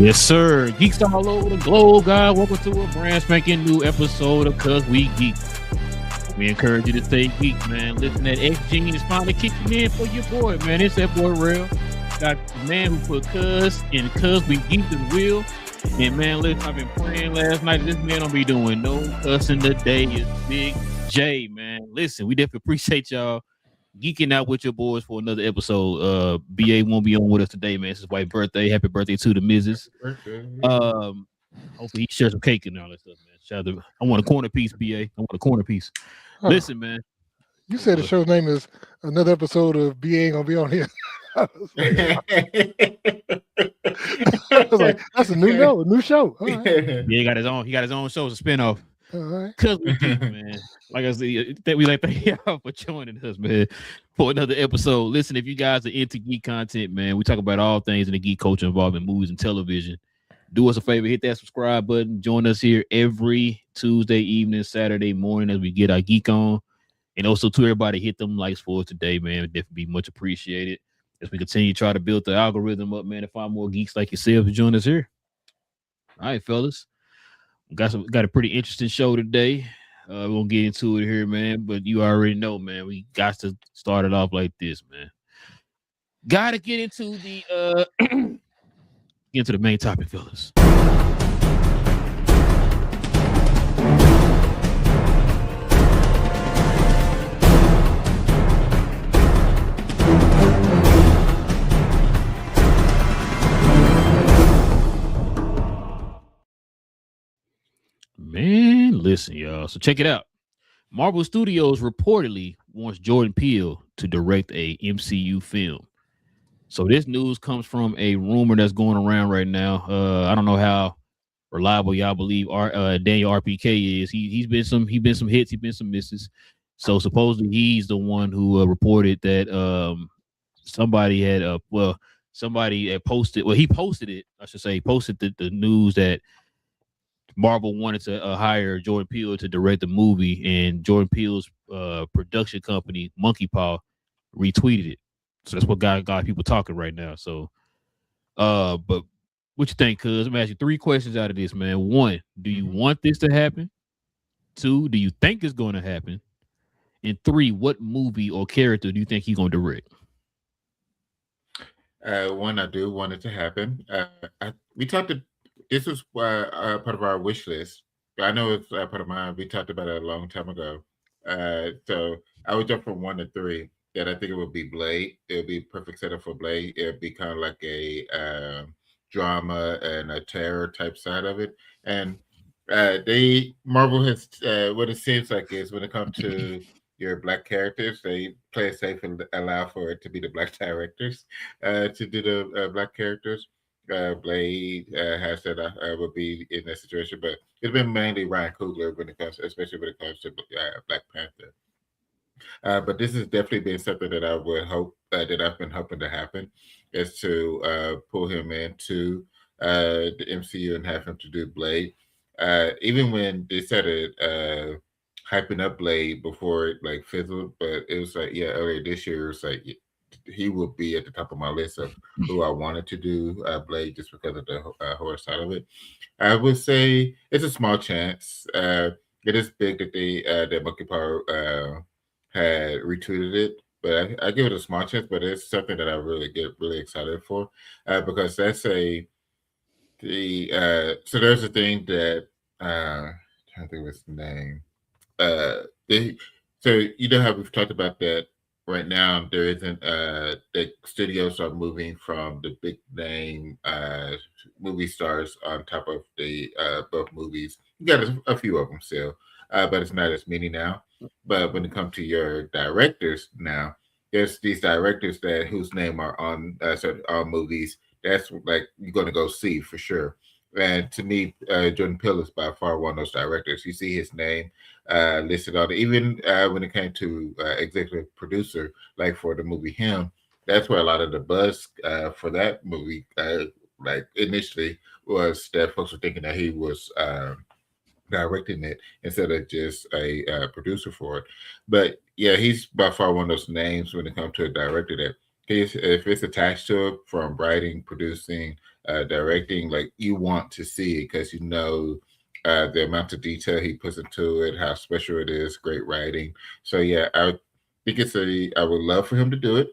Yes, sir. Geeks all over the globe, guys. Welcome to a brand spanking new episode of Cuz We Geek. We encourage you to stay geek, man. Listen, that X Gene is finally kicking in for your boy, man. It's that boy Real. Got the man who put Cuz in Cuz We Geek as will. And man, listen, I've been praying last night. This man don't be doing no cussing today. Is Big J, man. Listen, we definitely appreciate y'all geeking out with your boys for another episode. BA won't be on with us today, man. It's his wife's birthday. Happy birthday to the missus. Hopefully he shares some cake and all that stuff, man. Shout out to, I want a corner piece, BA. I want a corner piece. Huh. Listen, man. You said the show's name is another episode of BA ain't gonna be on here. I was like, that's a new show. All right. Yeah, he got his own show. It's a spinoff. All right. Cuz we geek, man. Like I said, we like thank y'all for joining us, man, for another episode. Listen, if you guys are into geek content, man, we talk about all things in the geek culture involving movies and television. Do us a favor, hit that subscribe button. Join us here every Tuesday evening, Saturday morning as we get our geek on. And also to everybody, hit them likes for us today, man. It'd definitely be much appreciated as we continue to try to build the algorithm up, man, to find more geeks like yourself to join us here. All right, fellas. Got a pretty interesting show today. We're gonna get into it here, man. But you already know, man, we got to start it off like this, man. Gotta get into the into the main topic, fellas. Man, listen, y'all. So check it out. Marvel Studios reportedly wants Jordan Peele to direct a MCU film. So this news comes from a rumor that's going around right now. I don't know how reliable y'all believe Daniel RPK is. He's been some hits, he's been some misses. So supposedly he's the one who reported that somebody had posted. Well, he posted it. I should say, he posted the news that Marvel wanted to hire Jordan Peele to direct the movie, and Jordan Peele's production company, Monkey Paw, retweeted it. So that's what got people talking right now. So, but what you think, cuz? I'm gonna ask you 3 questions out of this, man. 1, do you want this to happen? 2, do you think it's going to happen? And 3, what movie or character do you think he's going to direct? 1, I do want it to happen. This was part of our wish list. I know it's part of mine. We talked about it a long time ago. So I would jump from 1 to 3. That I think it would be Blade. It would be perfect setup for Blade. It would be kind of like a drama and a terror type side of it. And Marvel has what it seems like is when it comes to your black characters, they play it safe and allow for it to be the black directors to do the black characters. Blade has that would be in that situation, but it's been mainly Ryan Coogler especially when it comes to Black Panther. But this has definitely been something that I would hope that I've been hoping to happen, is to pull him into the MCU and have him to do Blade. Even when they started hyping up Blade before it like fizzled, but it was like earlier this year, it was like he will be at the top of my list of who I wanted to do Blade just because of the horror side of it. I would say it's a small chance. It is big that that Monkey Paw had retweeted it, but I give it a small chance. But it's something that I really get really excited for because that's so there's a thing that I'm trying to think of his name. So you know how we've talked about that. Right now, there isn't the studios are moving from the big name movie stars on top of the both movies. You got a few of them still, but it's not as many now. But when it comes to your directors now, there's these directors whose name are on certain movies. That's like you're going to go see for sure. And to me, Jordan Peele is by far one of those directors. You see his name listed on it. Even when it came to executive producer, like for the movie Him, that's where a lot of the buzz for that movie, like initially, was that folks were thinking that he was directing it instead of just a producer for it. But yeah, he's by far one of those names when it comes to a director that if it's attached to it, from writing, producing, directing, like you want to see it because you know the amount of detail he puts into it, how special it is, great writing. So yeah, I think I would love for him to do it.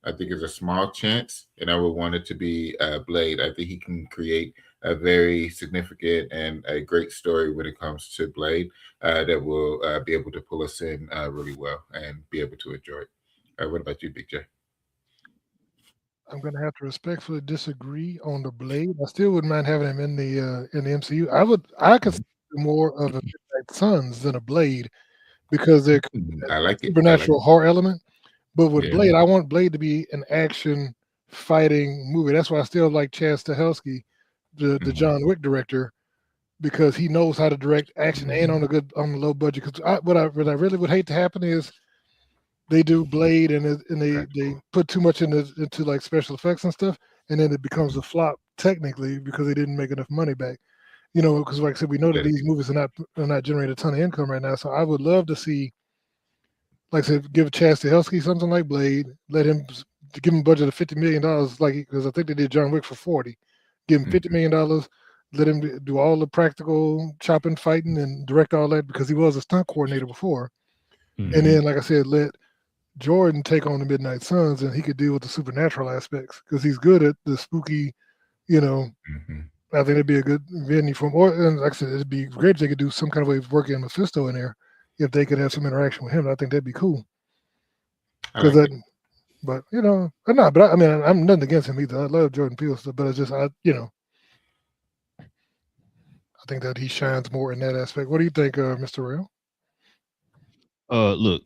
I think it's a small chance, and I would want it to be Blade. I think he can create a very significant and a great story when it comes to Blade that will be able to pull us in really well and be able to enjoy it. What about you, Big J? I'm gonna have to respectfully disagree on the Blade. I still wouldn't mind having him in the MCU. I consider more of a Midnight Suns than a Blade because they're I like it. supernatural horror element. But with Yeah. Blade, I want Blade to be an action fighting movie. That's why I still like Chad Stahelski, the John Wick director, because he knows how to direct action and on the low budget. Because what I really would hate to happen is they do Blade and they put too much into like special effects and stuff, and then it becomes a flop technically because they didn't make enough money back. You know, because like I said, we know that these movies are not generating a ton of income right now. So I would love to see, like I said, give Chad Stahelski something like Blade, give him a budget of $50 million, because I think they did John Wick for 40. Give him $50 million, let him do all the practical chopping, fighting, and direct all that because he was a stunt coordinator before. And then, like I said, let Jordan take on the Midnight Suns, and he could deal with the supernatural aspects because he's good at the spooky, you know. I think it'd be a good venue for him. And like I said, it'd be great if they could do some kind of way of working Mephisto in there. If they could have some interaction with him, I think that'd be cool. But you know, But I mean, I'm nothing against him either. I love Jordan Peele stuff, but it's just I think that he shines more in that aspect. What do you think, Mr. Rail? Look,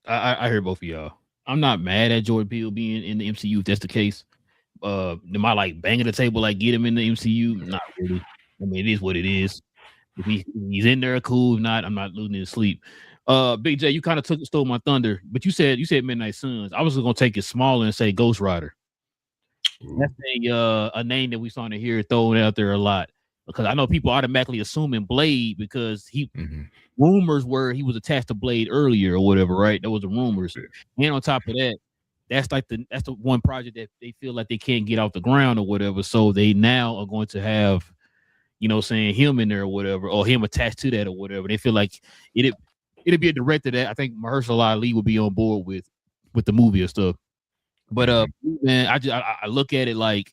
I hear both of y'all. I'm not mad at Jordan Peele being in the MCU if that's the case. Am I like banging the table like get him in the MCU? Not really. I mean, it is what it is. If he's in there, cool. If not, I'm not losing his sleep. Big J, you kind of stole my thunder, but you said Midnight Suns. I was gonna take it smaller and say Ghost Rider. That's a name that we starting to hear thrown out there a lot because I know people automatically assuming Blade because rumors were he was attached to Blade earlier or whatever, right? That was the rumors. And on top of that, that's the one project that they feel like they can't get off the ground or whatever. So they now are going to have, saying him in there or whatever, or him attached to that or whatever. They feel like it'd be a director that I think Mahershala Ali would be on board with the movie or stuff. But man, I look at it like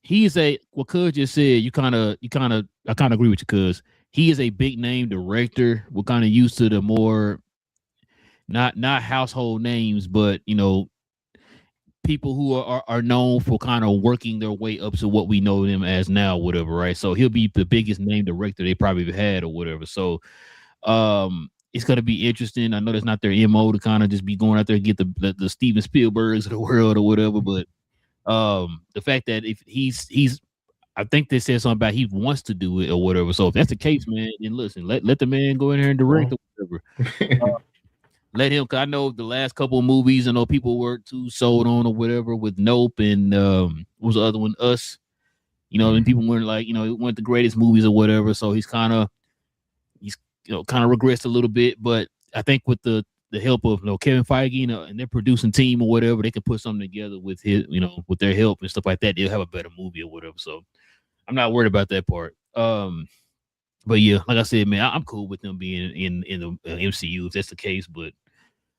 he's what Cuz just said, I kind of agree with you, Cuz he is a big name director. We're kind of used to the more not household names, but people who are known for kind of working their way up to what we know them as now, whatever, right? So he'll be the biggest name director they probably had or whatever. So it's gonna be interesting. I know that's not their MO to kind of just be going out there and get the Steven Spielbergs of the world or whatever, but the fact that if he's I think they said something about he wants to do it or whatever. So if that's the case, man, then listen, let the man go in here and direct or whatever. Let him, cause I know the last couple of movies, I know people weren't too sold on or whatever with Nope and what was the other one, Us. And people weren't like, it weren't the greatest movies or whatever. So he's kind of regressed a little bit. But I think with the help of Kevin Feige and their producing team or whatever, they can put something together with his, with their help and stuff like that. They'll have a better movie or whatever. So I'm not worried about that part. But yeah, like I said, man, I'm cool with them being in the MCU if that's the case. But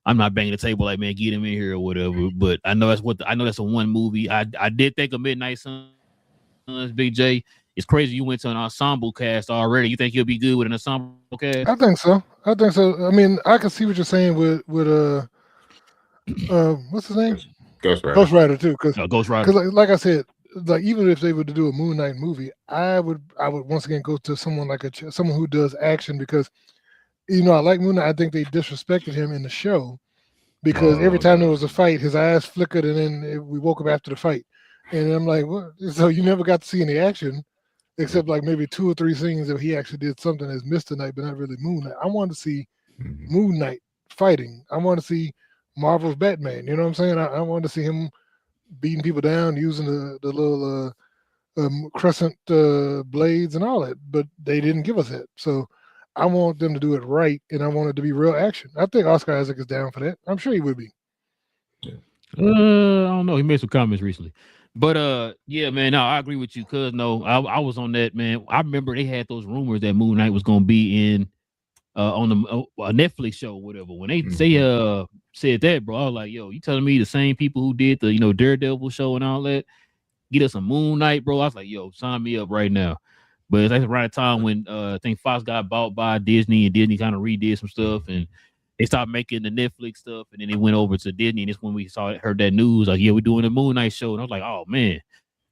I'm not banging the table like, man, get him in here or whatever. But I know that's a one movie. I did think of Midnight Suns, Big J. It's crazy you went to an ensemble cast already. You think he'll be good with an ensemble cast? I think so. I mean, I can see what you're saying with what's his name? Ghost Rider. Ghost Rider too, because Ghost Rider. Like I said, like even if they were to do a Moon Knight movie, I would once again go to someone like someone who does action because I like Moon Knight. I think they disrespected him in the show because every time there was a fight, his eyes flickered, and then we woke up after the fight, and I'm like, what? So you never got to see any action, except like maybe 2 or 3 scenes that he actually did something as Mr. Knight, but not really Moon Knight. I wanted to see Moon Knight fighting. I want to see Marvel's Batman. You know what I'm saying? I wanted to see him beating people down using the little crescent blades and all that, but they didn't give us that. So I want them to do it right, and I want it to be real action. I think Oscar Isaac is down for that. I'm sure he would be. I don't know. He made some comments recently, but yeah, man. No, I agree with you. Cause no, I was on that, man. I remember they had those rumors that Moon Knight was gonna be in on a Netflix show, or whatever. When they said that, bro, I was like, yo, you telling me the same people who did the Daredevil show and all that get us a Moon Knight, bro? I was like, yo, sign me up right now. But it's like around the time when I think Fox got bought by Disney, and Disney kind of redid some stuff, and they started making the Netflix stuff, and then they went over to Disney, and it's when we heard that news, like, yeah, we're doing a Moon Knight show, and I was like, oh man,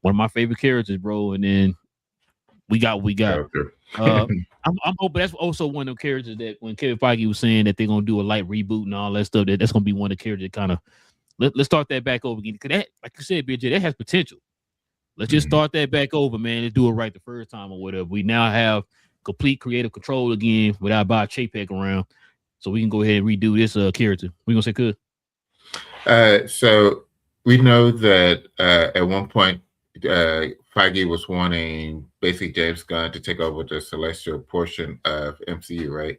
one of my favorite characters, bro. And then we got what we got. I'm hoping that's also one of the characters that when Kevin Feige was saying that they're gonna do a light reboot and all that stuff, that's gonna be one of the characters that kind of let's start that back over again. Cause that, like you said, BJ, that has potential. Let's just start that back over, man. Let's do it right the first time or whatever. We now have complete creative control again without Bob Chapek around. So we can go ahead and redo this character. We gonna say good. So we know that at one point Feige was wanting basically James Gunn to take over the celestial portion of MCU, right?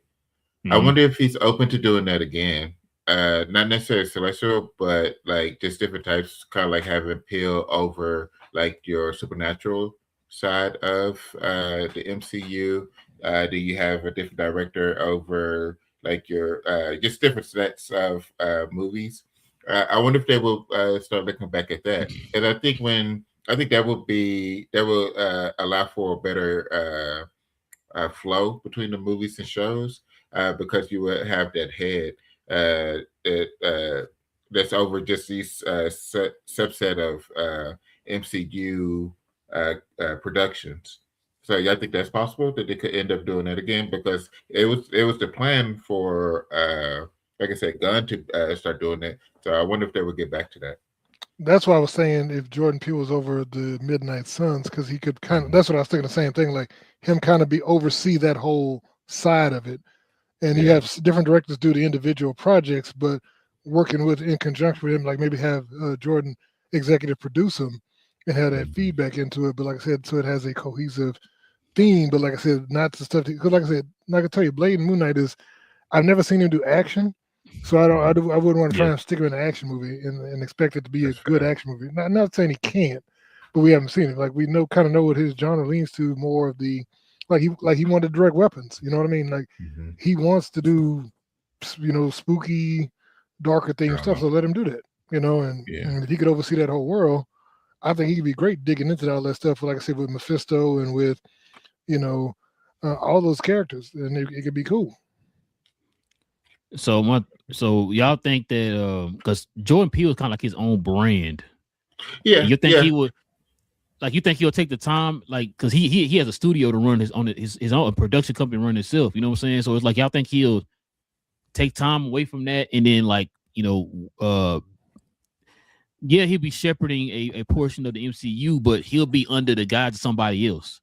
I wonder if he's open to doing that again. Not necessarily celestial, but like just different types, kind of like having Peele over like your supernatural side of the MCU. Do you have a different director over like your just different sets of movies? I wonder if they will start looking back at that. And I think that will allow for a better flow between the movies and shows because you would have that head that's over just these subset of MCU productions. So yeah, I think that's possible that they could end up doing that again because it was the plan for like I said, Gunn to start doing it. So I wonder if they would get back to that. That's why I was saying if Jordan Peele was over the Midnight Suns, because he could kind of. That's what I was thinking. The same thing, like him kind of oversee that whole side of it, and you have different directors do the individual projects, but working in conjunction with him, like maybe have Jordan executive produce them and have that feedback into it. But like I said, so it has a cohesive theme. But like I said, not the stuff because like I said, I can tell you, Blade and Moon Knight is. I've never seen him do action. So I wouldn't want to try and stick him in an action movie and expect it to be a good action movie. Not saying he can't, but we haven't seen it. Like we kind of know what his genre leans to more of the like he wanted to direct weapons. You know what I mean? Like he wants to do spooky, darker themed stuff. So let him do that. And if he could oversee that whole world, I think he could be great digging into all that stuff. Like I said, with Mephisto and with all those characters, and it could be cool. So y'all think that because Jordan Peele is kind of like his own brand. Yeah. You think he would you think he'll take the time because he has a studio to run his own production company run itself. You know what I'm saying? So it's like y'all think he'll take time away from that and then he'll be shepherding a portion of the MCU, but he'll be under the guise of somebody else.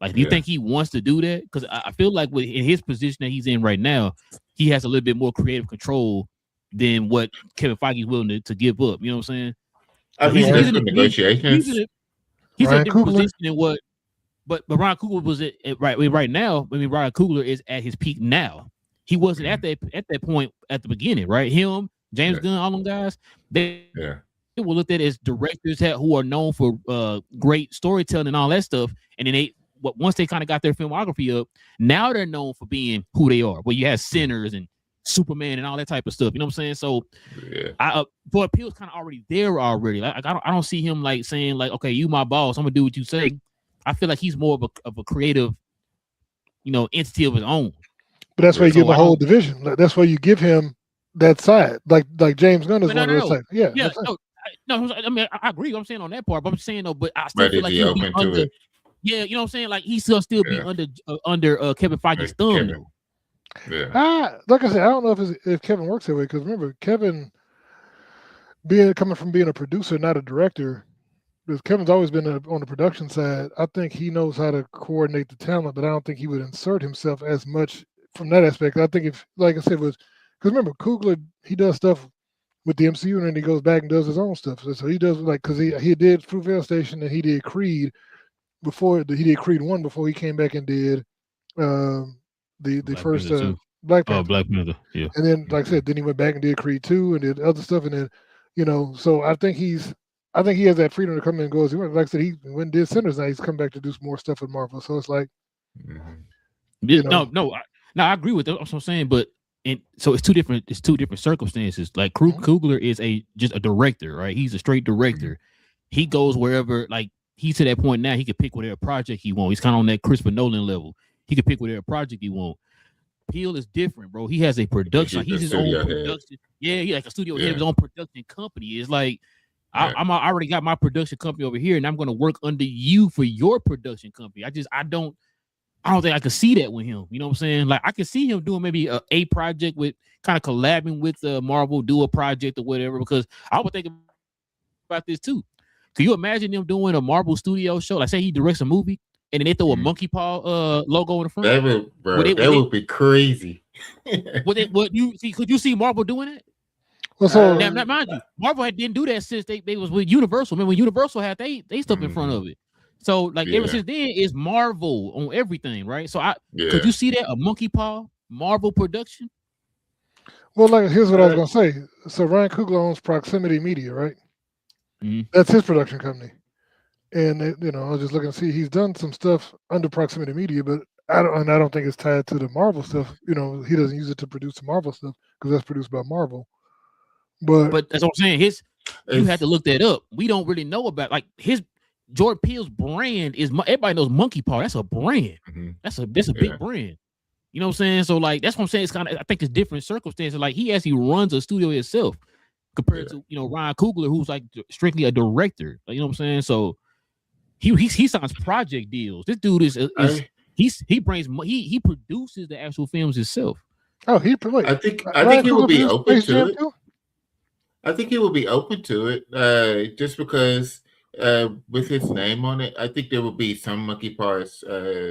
Like, do you think he wants to do that? Because I feel like in his position that he's in right now, he has a little bit more creative control than what Kevin Feige is willing to give up. You know what I'm saying? He's in negotiations. He's in a different position than what, but Ryan Coogler was right now. I mean, Ryan Coogler is at his peak now. He wasn't at that point at the beginning, right? Him, James Gunn, all them guys, they were looked at as directors who are known for great storytelling and all that stuff, and then once they kind of got their filmography up, now they're known for being who they are. Well, you have Sinners and Superman and all that type of stuff. You know what I'm saying? So, but Peele's kind of already there already. Like I don't see him like saying like, okay, you my boss, I'm gonna do what you say. I feel like he's more of a creative, entity of his own. But that's why you give him a whole division. Like, that's why you give him that side. Like James Gunn is one of those types. Yeah. No, I mean I agree. I'm saying on that part, but I'm saying though, but I still feel like he'll be under. Yeah, you know what I'm saying? Like he's still be under Kevin Feige's thumb. Yeah. Like I said, I don't know if Kevin works that way because remember Kevin coming from being a producer, not a director. Because Kevin's always been on the production side. I think he knows how to coordinate the talent, but I don't think he would insert himself as much from that aspect. I think if, like I said, because remember Coogler, he does stuff with the MCU and then he goes back and does his own stuff. So he does because he did Fruitvale Station and he did Creed. He did Creed 1 before he came back and did the first Black Panther. Black Panther, yeah. And then, like I said, then he went back and did Creed 2 and did other stuff. And then So I think he has that freedom to come in and go as he wants. Like I said, he went and did Sinners, now he's come back to do some more stuff with Marvel. So it's like, no, I agree with that. That's what I'm saying, but so it's two different circumstances. Like Coogler is just a director, right? He's a straight director. He goes wherever, like he's to that point now. He can pick whatever project he wants. He's kind of on that Christopher Nolan level. He can pick whatever project he wants. Peele is different, bro. He has a production. He's his own production. Yeah, he like a studio head, his own production company. It's like I already got my production company over here, and I'm going to work under you for your production company. I don't think I could see that with him. You know what I'm saying? Like I could see him doing maybe a project with kind of collabing with Marvel, do a project or whatever. Because I would think about this too. Can you imagine them doing a Marvel studio show? Like say he directs a movie, and then they throw a monkey paw logo in the front. That would be crazy. Could you see Marvel doing it? Well, now, mind you, Marvel didn't do that since they was with Universal. Remember when Universal had they stuff in front of it. So like ever since then, it's Marvel on everything, right? So could you see that a monkey paw Marvel production? Well, like here's what I was gonna say. So Ryan Coogler owns Proximity Media, right? That's his production company. And I was just looking to see he's done some stuff under Proximity Media, but I don't think it's tied to the Marvel stuff. He doesn't use it to produce the Marvel stuff because that's produced by Marvel. But that's what I'm saying. You have to look that up. We don't really know about like his Jordan Peele's brand is everybody knows Monkey Paw. That's a brand. That's a big brand. You know what I'm saying? So like that's what I'm saying. It's kind of I think it's different circumstances. Like he actually runs a studio himself compared to Ryan Coogler, who's like strictly a director. Like, you know what I'm saying? So he signs project deals. This dude he produces the actual films himself. Oh, I think he will be open to it. I think he will be open to it, just because with his name on it, I think there will be some monkey paws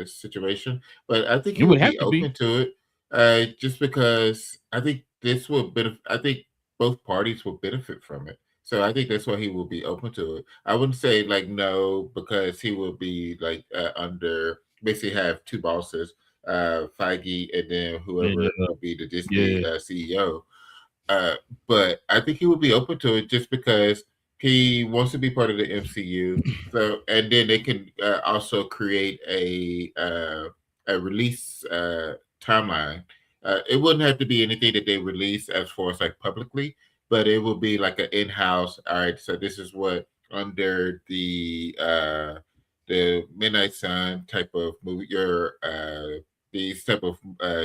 situation, but I think he would be open to it, just because I think this will benefit. I think both parties will benefit from it. So I think that's why he will be open to it. I wouldn't say like no, because he will be like under basically have two bosses, Feige and then whoever will be the Disney CEO. But I think he would be open to it just because he wants to be part of the MCU. So, and then they can also create a release timeline. It wouldn't have to be anything that they release as far as like publicly, but it will be like an in-house. All right, so this is what under the Midnight Sun type of movie, these type of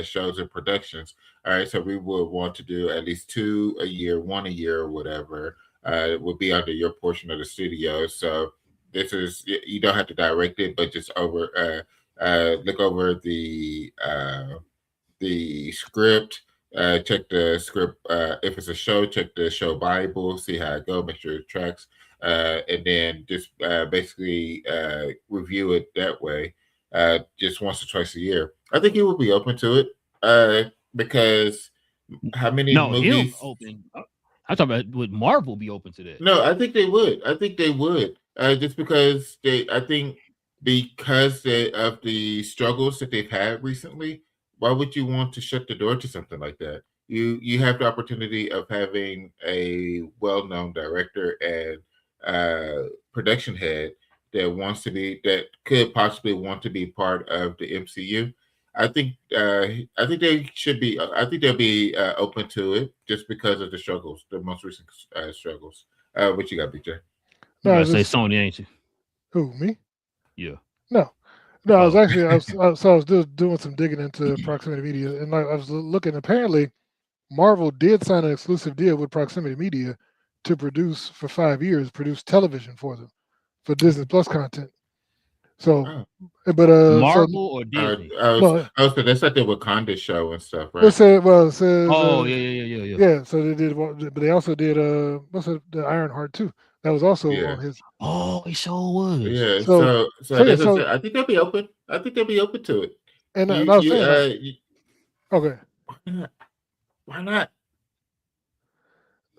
shows and productions. All right, so we would want to do at least 2 a year, 1 a year, or whatever. It would be under your portion of the studio. So this is you don't have to direct it, but just look over the script. Check the script. If it's a show, check the show Bible, see how it goes, make sure it tracks, and then just basically review it that way. Just once or twice a year. I think he would be open to it because how many movies? Him open. I'm talking about would Marvel be open to that? No, I think they would. Just because I think because of the struggles that they've had recently. Why would you want to shut the door to something like that? You have the opportunity of having a well-known director and production head that could possibly want to be part of the MCU. I think they should be. I think they'll be open to it just because of the most recent struggles. What you got, BJ? No, I say Sony, ain't you? Who, me? Yeah. No, I was actually I was doing some digging into Proximity Media, and I was looking. Apparently, Marvel did sign an exclusive deal with Proximity Media to produce for 5 years, produce television for them, for Disney Plus content. So, but Marvel or Disney? That's like the Wakanda show and stuff, right? It says, yeah. So they did, but they also did the Ironheart too. That was also on his. Oh, it sure was. Yeah. So I think they'll be open. I think they'll be open to it. And I was saying, okay. Why not?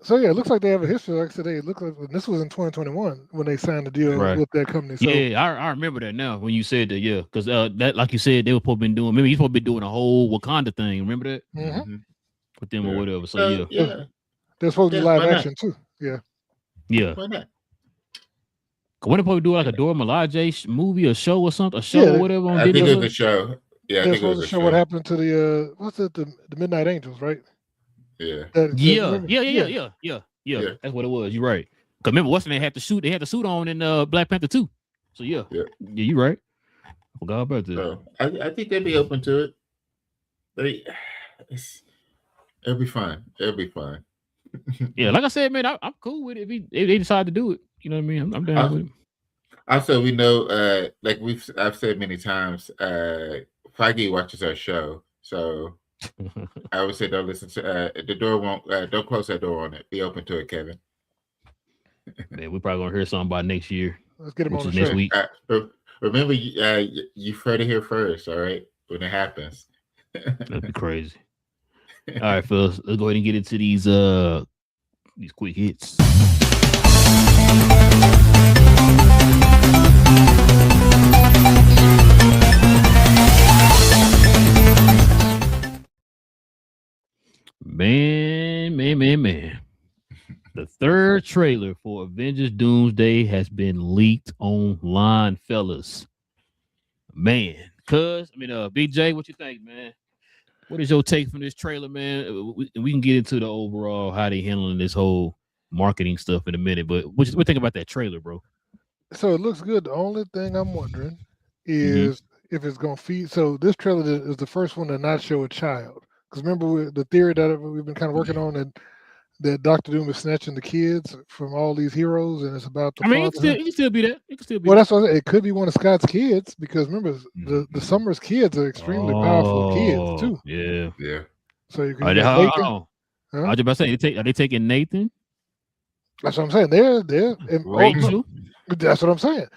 So yeah, it looks like they have a history. Like I said, it looked like this was in 2021 when they signed the deal with that company. So, yeah, I remember that now when you said that. Yeah, because that, like you said, they were supposed to be doing. Maybe he's supposed to be doing a whole Wakanda thing. Remember that? Mm-hmm. With them or whatever. So yeah. They're supposed to be live action too. Yeah. Why not? When did we do like a Dora Milaje movie, a show or something, Yeah, or whatever on I Disney think it was Plus? a show. Yeah, I they're think it was supposed to a show what show. happened to the what's it, the Midnight Angels, right? Yeah. Remember? Yeah. That's what it was. You're right. Cause remember, what's they had the suit? They had the suit on in Black Panther 2. So yeah, you're right. I forgot about that. So I think they'd be open to it. It'll be fine. It'll be fine. Yeah, like I said, man, I'm cool with it if they decide to do it. You know what I mean? I'm down with it. Also, we know, like I've said many times, Feige watches our show, so I would say don't listen to the door. Don't close that door on it. Be open to it, Kevin. Man, we're probably gonna hear something by next year. Let's get him on the next show. week. Remember, you've heard it here first. All right, when it happens. That'd be crazy. All right, fellas, let's go ahead and get into these quick hits. Man. The third trailer for Avengers Doomsday has been leaked online, fellas. Man, Big J, what you think, man? What is your take from this trailer, man? We can get into the overall how they handling this whole marketing stuff in a minute, but what you think about that trailer, bro? So it looks good. The only thing I'm wondering is if it's going to feed. So this trailer is the first one to not show a child. Because remember the theory that we've been kind of working on that Dr. Doom is snatching the kids from all these heroes, and it's about the. It can still be that. It can still be. Well, that's what it could be one of Scott's kids because remember the Summers kids are extremely powerful kids too. Yeah. So you can. I was just about to say, are they taking Nathan? That's what I'm saying. They're Rachel. That's what I'm saying.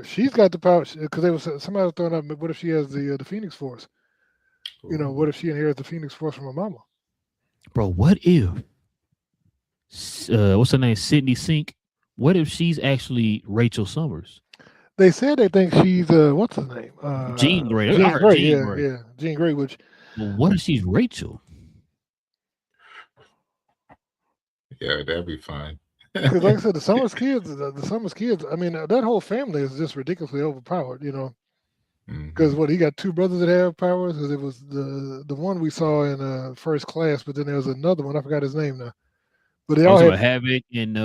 She's got the power because somebody was throwing up. What if she has the Phoenix Force? You know, what if she inherits the Phoenix Force from her mama? Bro, what if what's her name? Sydney Sink. What if she's actually Rachel Summers? They said they think she's what's her name? Jean Grey. Jean Grey. Jean Grey. Which? Well, what if she's Rachel? Yeah, that'd be fine. Because like I said, the Summers kids. I mean, that whole family is just ridiculously overpowered. You know. Because he got two brothers that have powers. Because it was the one we saw in First Class, but then there was another one. I forgot his name now. But they all have Havoc and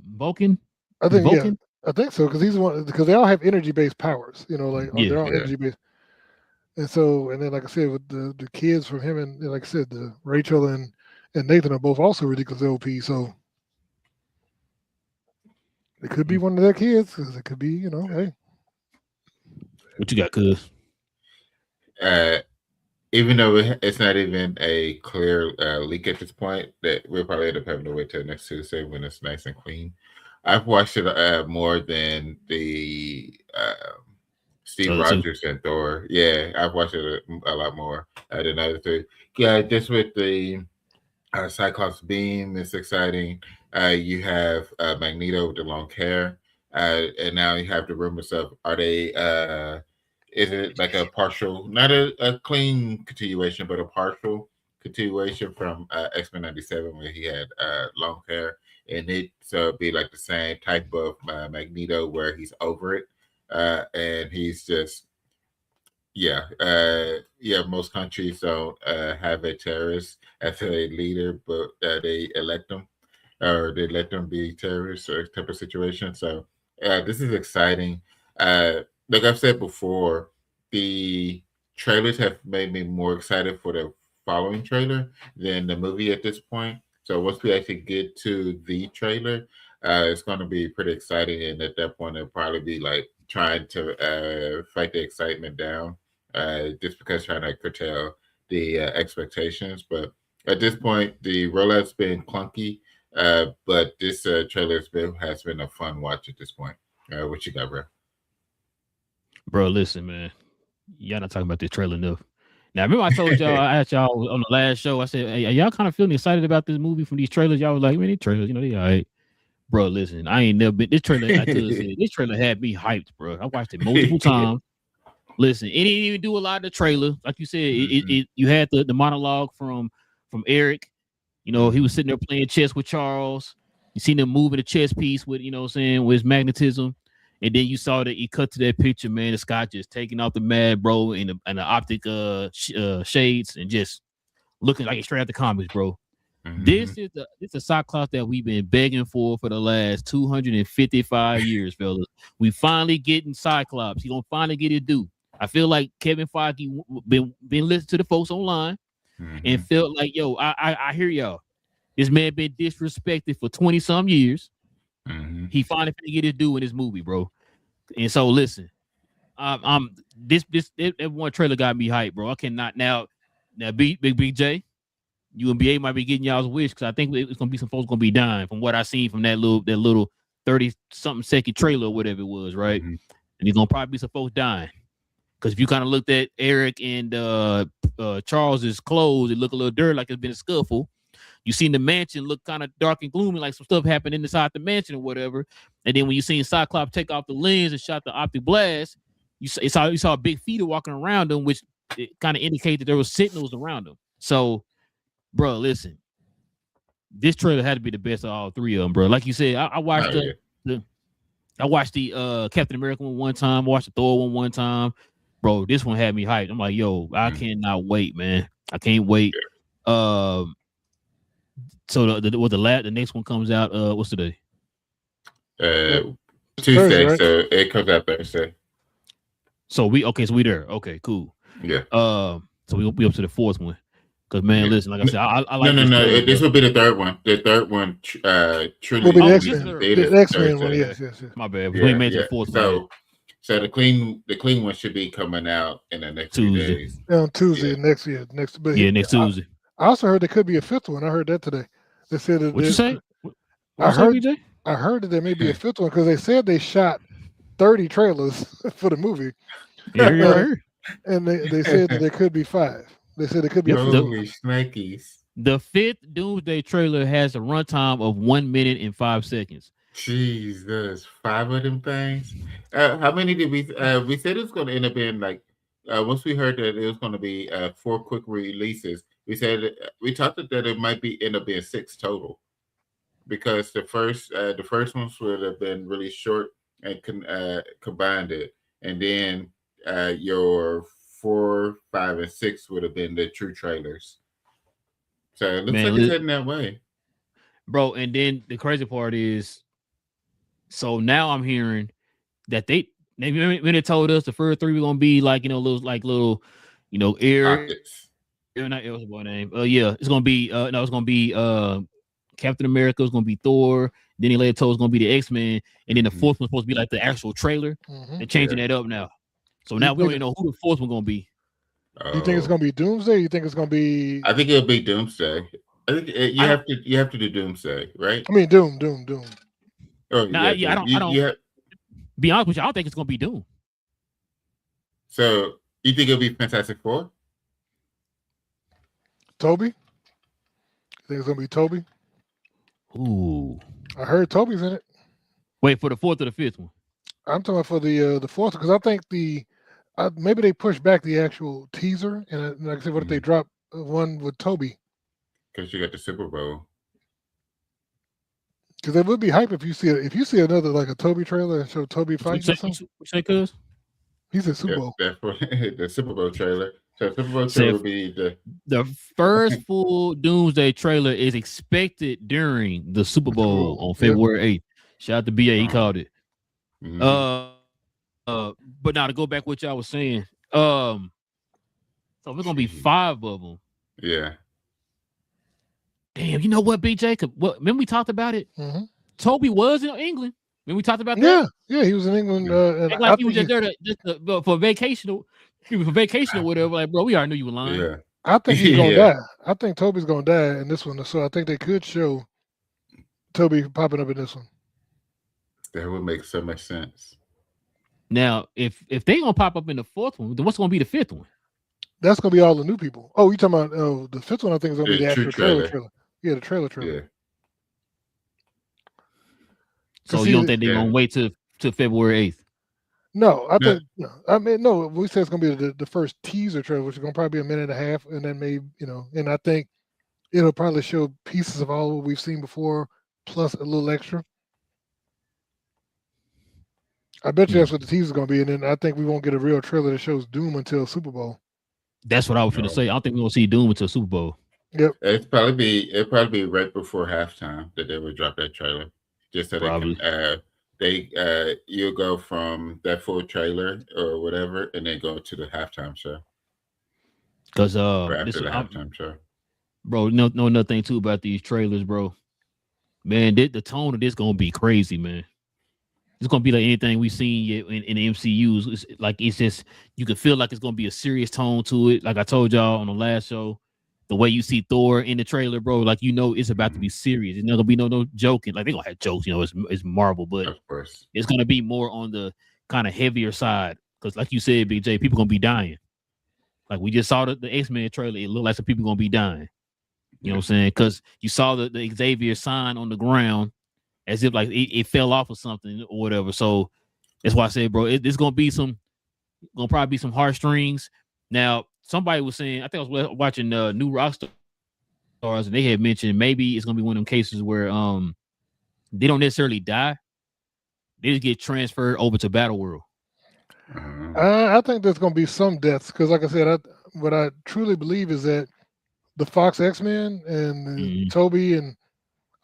Vulcan. I think Vulcan? Yeah, I think so. Because he's one. Because they all have energy based powers. You know, like they're all energy based. And so, and then like I said, with the kids from him and like I said, the Rachel and Nathan are both also ridiculous OP. So. It could be one of their kids, because it could be, hey. What you got, cuz? Even though it's not even a clear leak at this point, that we'll probably end up having to wait till next Tuesday when it's nice and clean. I've watched it more than the Steve Rogers and Thor. Yeah, I've watched it a lot more than other two. Yeah, just with the Cyclops beam, it's exciting. You have Magneto with the long hair, and now you have the rumors of is it like a partial, not a clean continuation, but a partial continuation from X-Men 97 where he had long hair, and so it'd be like the same type of Magneto where he's over it, and he's just most countries don't have a terrorist as a leader, but they elect them. Or they let them be terrorists or type of situation. So this is exciting. Like I've said before, the trailers have made me more excited for the following trailer than the movie at this point. So once we actually get to the trailer, it's going to be pretty exciting. And at that point, it'll probably be like trying to fight the excitement down, just because trying to curtail the expectations. But at this point, the rollout's been clunky. But this trailer has been a fun watch at this point. What you got, bro? Bro, listen, man. Y'all not talking about this trailer enough. Now, remember I told y'all, I asked y'all on the last show, I said, hey, y'all kind of feeling excited about this movie from these trailers? Y'all was like, man, these trailers, they all right. Bro, listen, I ain't never been, this trailer, this trailer had me hyped, bro. I watched it multiple times. Listen, it didn't even do a lot of the trailer. Like you said, you had the monologue from Eric. You know, he was sitting there playing chess with Charles. You seen him moving the chess piece with, you know what I'm saying, with his magnetism. And then you saw that he cut to that picture, man. The Scott just taking off the mad, bro, and the optic shades and just looking like it's straight out the comics, bro. This is the Cyclops that we've been begging for the last 255 years, fellas. We finally getting Cyclops. He gonna finally get it due. I feel like Kevin Feige been listening to the folks online and felt like, yo, I hear y'all. This man been disrespected for 20 some years. He finally finna get it due in this movie, bro. And so listen, that one trailer got me hyped, bro. I cannot now Big J. You and BA might be getting y'all's wish because I think it's gonna be some folks gonna be dying from what I seen from that little 30-something second trailer or whatever it was, right? And there's gonna probably be some folks dying. Because if you kind of looked at Eric and Charles's clothes, it looked a little dirty, like it's been a scuffle. You seen the mansion look kind of dark and gloomy, like some stuff happened inside the mansion or whatever. And then when you seen Cyclops take off the lens and shot the optic blast, you saw a big feeder walking around them, which it kind of indicated that there was sentinels around them. So, bro, listen, this trailer had to be the best of all three of them, bro. Like you said, I watched the Captain America one time, watched the Thor one time. Bro, this one had me hyped. I'm like, yo, I cannot wait, man. I can't wait. So the next one comes out. What's today? Tuesday. Right? So it comes out Thursday. So we there. Okay, cool. Yeah. So we'll be up to the fourth one. Cause man, listen, like I said, I like no. This will be the third one. The third one, truly. Will be the X-Men one. Yes. My bad. We made the fourth one. So the clean one should be coming out in the next Tuesday. 2 days. On Tuesday, next Tuesday. I also heard there could be a fifth one. I heard that today. They said that. What you say? I heard that there may be a fifth one because they said they shot 30 trailers for the movie. Yeah, and they said that there could be 5. They said it could be Holy snakies. The 5th Doomsday trailer has a runtime of 1 minute and 5 seconds. Jeez, there's 5 of them things. How many did we said it was going to end up being like once we heard that it was going to be 4 quick releases, we said we talked that it might be end up being 6 total because the first ones would have been really short and combined it, and then your 4, 5, and 6 would have been the true trailers. So it looks like it's heading that way, bro. And then the crazy part is, so now I'm hearing that when they told us the first 3 were gonna be like little air. Not what's boy name? It's gonna be it's gonna be Captain America. It's gonna be Thor. Then he later told it's gonna be the X-Men, and then the 4th one's supposed to be like the actual trailer. They're changing that up now. So now we don't even know who the 4th one's gonna be. Do you think it's gonna be Doomsday? Or you think it's gonna be? I think it'll be Doomsday. I think you have to do Doomsday, right? I mean Doom. Oh, I don't. Be honest with you, I don't think it's gonna be Doom. So you think it'll be Fantastic Four? Toby? You think it's gonna be Toby? Ooh. I heard Toby's in it. Wait, for the 4th or the 5th one? I'm talking about for the 4th because I think maybe they pushed back the actual teaser and like I said, what if they drop one with Toby? Because you got the Super Bowl. Because it would be hype if you see another like a Toby trailer and show Toby fighting or something. What you say, cuz? He's a Super Bowl. The Super Bowl trailer. So Super Bowl trailer will be the first full Doomsday trailer is expected during the Super Bowl on February 8th. Shout out to BA, he called it. But now to go back what y'all was saying, so we're gonna be 5 of them. Yeah. Damn, you know what, BJ? Remember we talked about it? Toby was in England. When we talked about that? Yeah, he was in England. And like he was just there for vacation. He was for vacation or whatever. Like, bro, we already knew you were lying. Yeah. I think he's gonna die. I think Toby's gonna die in this one. So I think they could show Toby popping up in this one. That would make so much sense. Now, if they gonna pop up in the 4th one, then what's gonna be the 5th one? That's gonna be all the new people. Oh, you talking about the 5th one? I think is gonna be the actual trailer. Yeah, the trailer. Yeah. So you don't think they're gonna wait till February 8th? No, I think no. I mean, no. We said it's gonna be the first teaser trailer, which is gonna probably be a minute and a half, and then maybe and I think it'll probably show pieces of all what we've seen before, plus a little extra. I bet you that's what the teaser's going to be, and then I think we won't get a real trailer that shows Doom until Super Bowl. That's what I was going to say. I don't think we're going to see Doom until Super Bowl. Yep. It'd probably be right before halftime that they would drop that trailer, just so probably. They can you'll go from that full trailer or whatever, and then go to the halftime show. Because after the halftime show, bro, know another thing too about these trailers, bro. Man, the tone of this gonna be crazy, man. It's gonna be like anything we've seen yet in the MCUs. It's just you can feel like it's gonna be a serious tone to it. Like I told y'all on the last show, the way you see Thor in the trailer, bro, like it's about to be serious. It's not gonna be no joking. Like they gonna have jokes, it's Marvel, but of course it's gonna be more on the kind of heavier side. Because like you said, Big J, people gonna be dying. Like we just saw the X-Men trailer, it looked like some people gonna be dying. You know what I'm saying? Because you saw the Xavier sign on the ground as if like it fell off or something or whatever. So that's why I said, bro, it's gonna probably be some heartstrings. Now, somebody was saying, I think I was watching New Rockstar Stars, and they had mentioned maybe it's gonna be one of them cases where they don't necessarily die, they just get transferred over to Battle World. I think there's gonna be some deaths because, like I said, what I truly believe is that the Fox X-Men and Toby and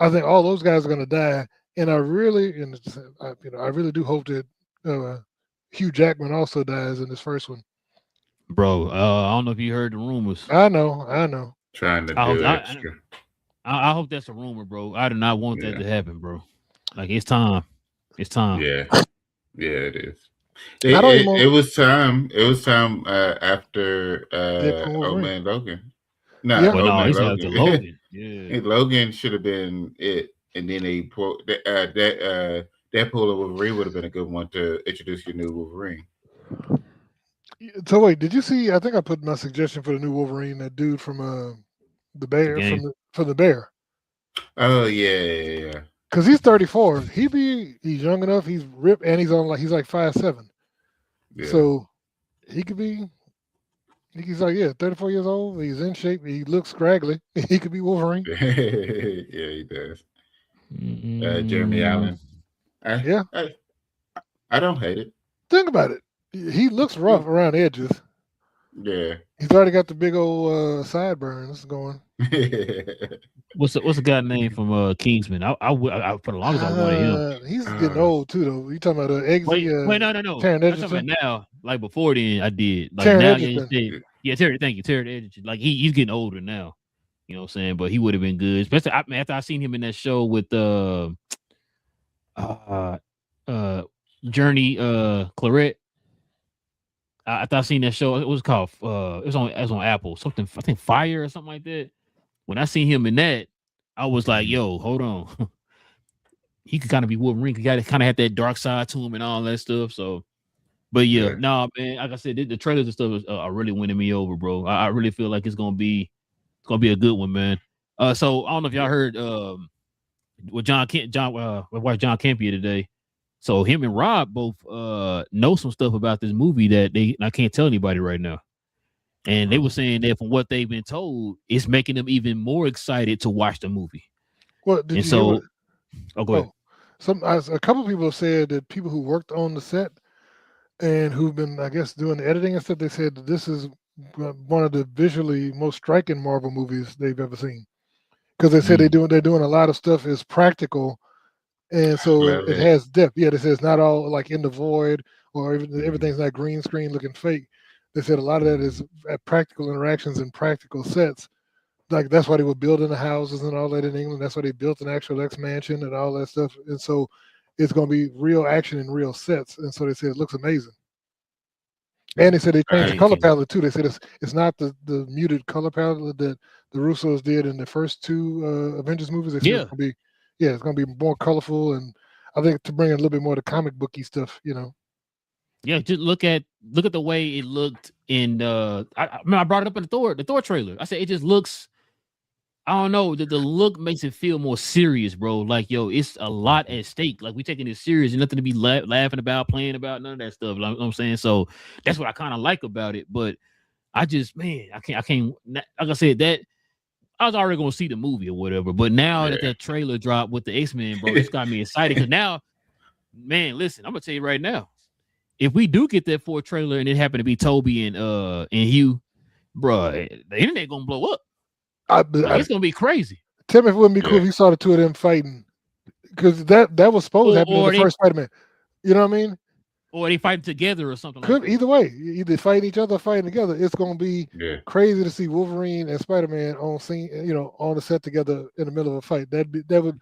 I think all those guys are gonna die, and I really do hope that Hugh Jackman also dies in this first one. Bro, I don't know if you heard the rumors. I know. Trying to do extra. I hope that's a rumor, bro. I do not want that to happen, bro. Like it's time. Yeah, it is. It was time. It was time after Old Man Logan. Logan. Yeah, Logan should have been it, and then that Deadpool of Wolverine would have been a good one to introduce your new Wolverine. So wait, did you see? I think I put my suggestion for the new Wolverine. That dude from the Bear from the Bear. Oh yeah. Because he's 34. He's young enough. He's ripped, and he's like 5'7". Yeah. So he could be. He's like 34 years old. He's in shape. He looks scraggly. He could be Wolverine. Yeah, he does. Jeremy Allen. I don't hate it. Think about it. He looks rough around edges. Yeah. He's already got the big old sideburns going. What's the guy name from Kingsman? I for the longest I wanted him. He's getting old too, though. You talking about Eggsy? Wait, no. Taron Egerton? I'm talking about now. Like before then, I did. Like Taron now, Egerton. Thank you, Taron Egerton. Like he's getting older now. You know what I'm saying? But he would have been good, especially after I seen him in that show with Journey Claret. I thought I seen that show. It was called it was on Apple. Something, I think Fire or something like that. When I seen him in that, I was like, yo, hold on. He could kind of be Wolverine. He kind of had that dark side to him and all that stuff. So, but man, like I said, the trailers and stuff are really winning me over, bro. I really feel like it's gonna be a good one, man. So I don't know if y'all heard with John Campia today. So him and Rob both know some stuff about this movie that I can't tell anybody right now. And they were saying that from what they've been told, it's making them even more excited to watch the movie. Well, go ahead. A couple of people have said that people who worked on the set and who've been, I guess, doing the editing and stuff, they said that this is one of the visually most striking Marvel movies they've ever seen. Because they said they're doing a lot of stuff is practical. And so it has depth. Yeah, they said it's not all like in the void or everything's not green screen looking fake. They said a lot of that is practical interactions and practical sets. Like that's why they were building the houses and all that in England. That's why they built an actual X mansion and all that stuff. And so it's going to be real action and real sets. And so they said it looks amazing. And they said they changed the color palette too. They said it's not the muted color palette that the Russos did in the first two Avengers movies. They said it's going to be more colorful, and I think to bring in a little bit more of the comic booky stuff, Yeah, just look at the way it looked in I brought it up in the Thor trailer. I said it just looks, I don't know, the look makes it feel more serious, bro. Like, yo, it's a lot at stake. Like we taking this serious and nothing to be laughing about, playing about, none of that stuff. Like, you know what I'm saying? So that's what I kind of like about it. But I just, man, I can't like I said, that I was already gonna see the movie or whatever. But now that trailer dropped with the X-Men, bro, it's got me excited because now, man, listen, I'm gonna tell you right now, if we do get that 4th trailer and it happened to be Toby and Hugh, bro, the internet gonna blow up. It's gonna be crazy. Tell me if it wouldn't be cool if you saw the two of them fighting, because that was supposed to happen in the first Spider-Man. You know what I mean? Or they fight together or something. Could either way, either fighting each other or fighting together. It's gonna be crazy to see Wolverine and Spider-Man on scene, on the set together in the middle of a fight. That would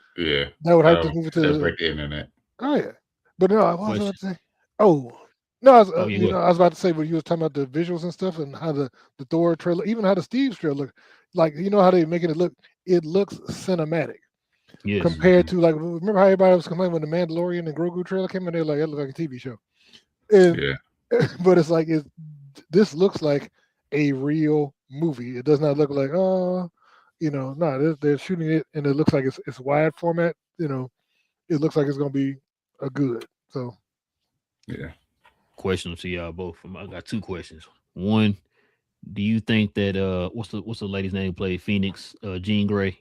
hype this movie to break the internet. Oh yeah, but no, I was about to say. Oh no, I was about to say when you was talking about the visuals and stuff and how the Thor trailer, even how the Steve trailer look, like how they making it look. It looks cinematic. Yes. Compared to remember how everybody was complaining when the Mandalorian and Grogu trailer came in? They're like, it looked like a TV show. But it's like this looks like a real movie. It does not look like they're shooting it and it looks like it's wide format. It looks like it's gonna be a good. So question to y'all both. I got 2 questions. One, do you think that what's the lady's name who played Phoenix, Jean Grey?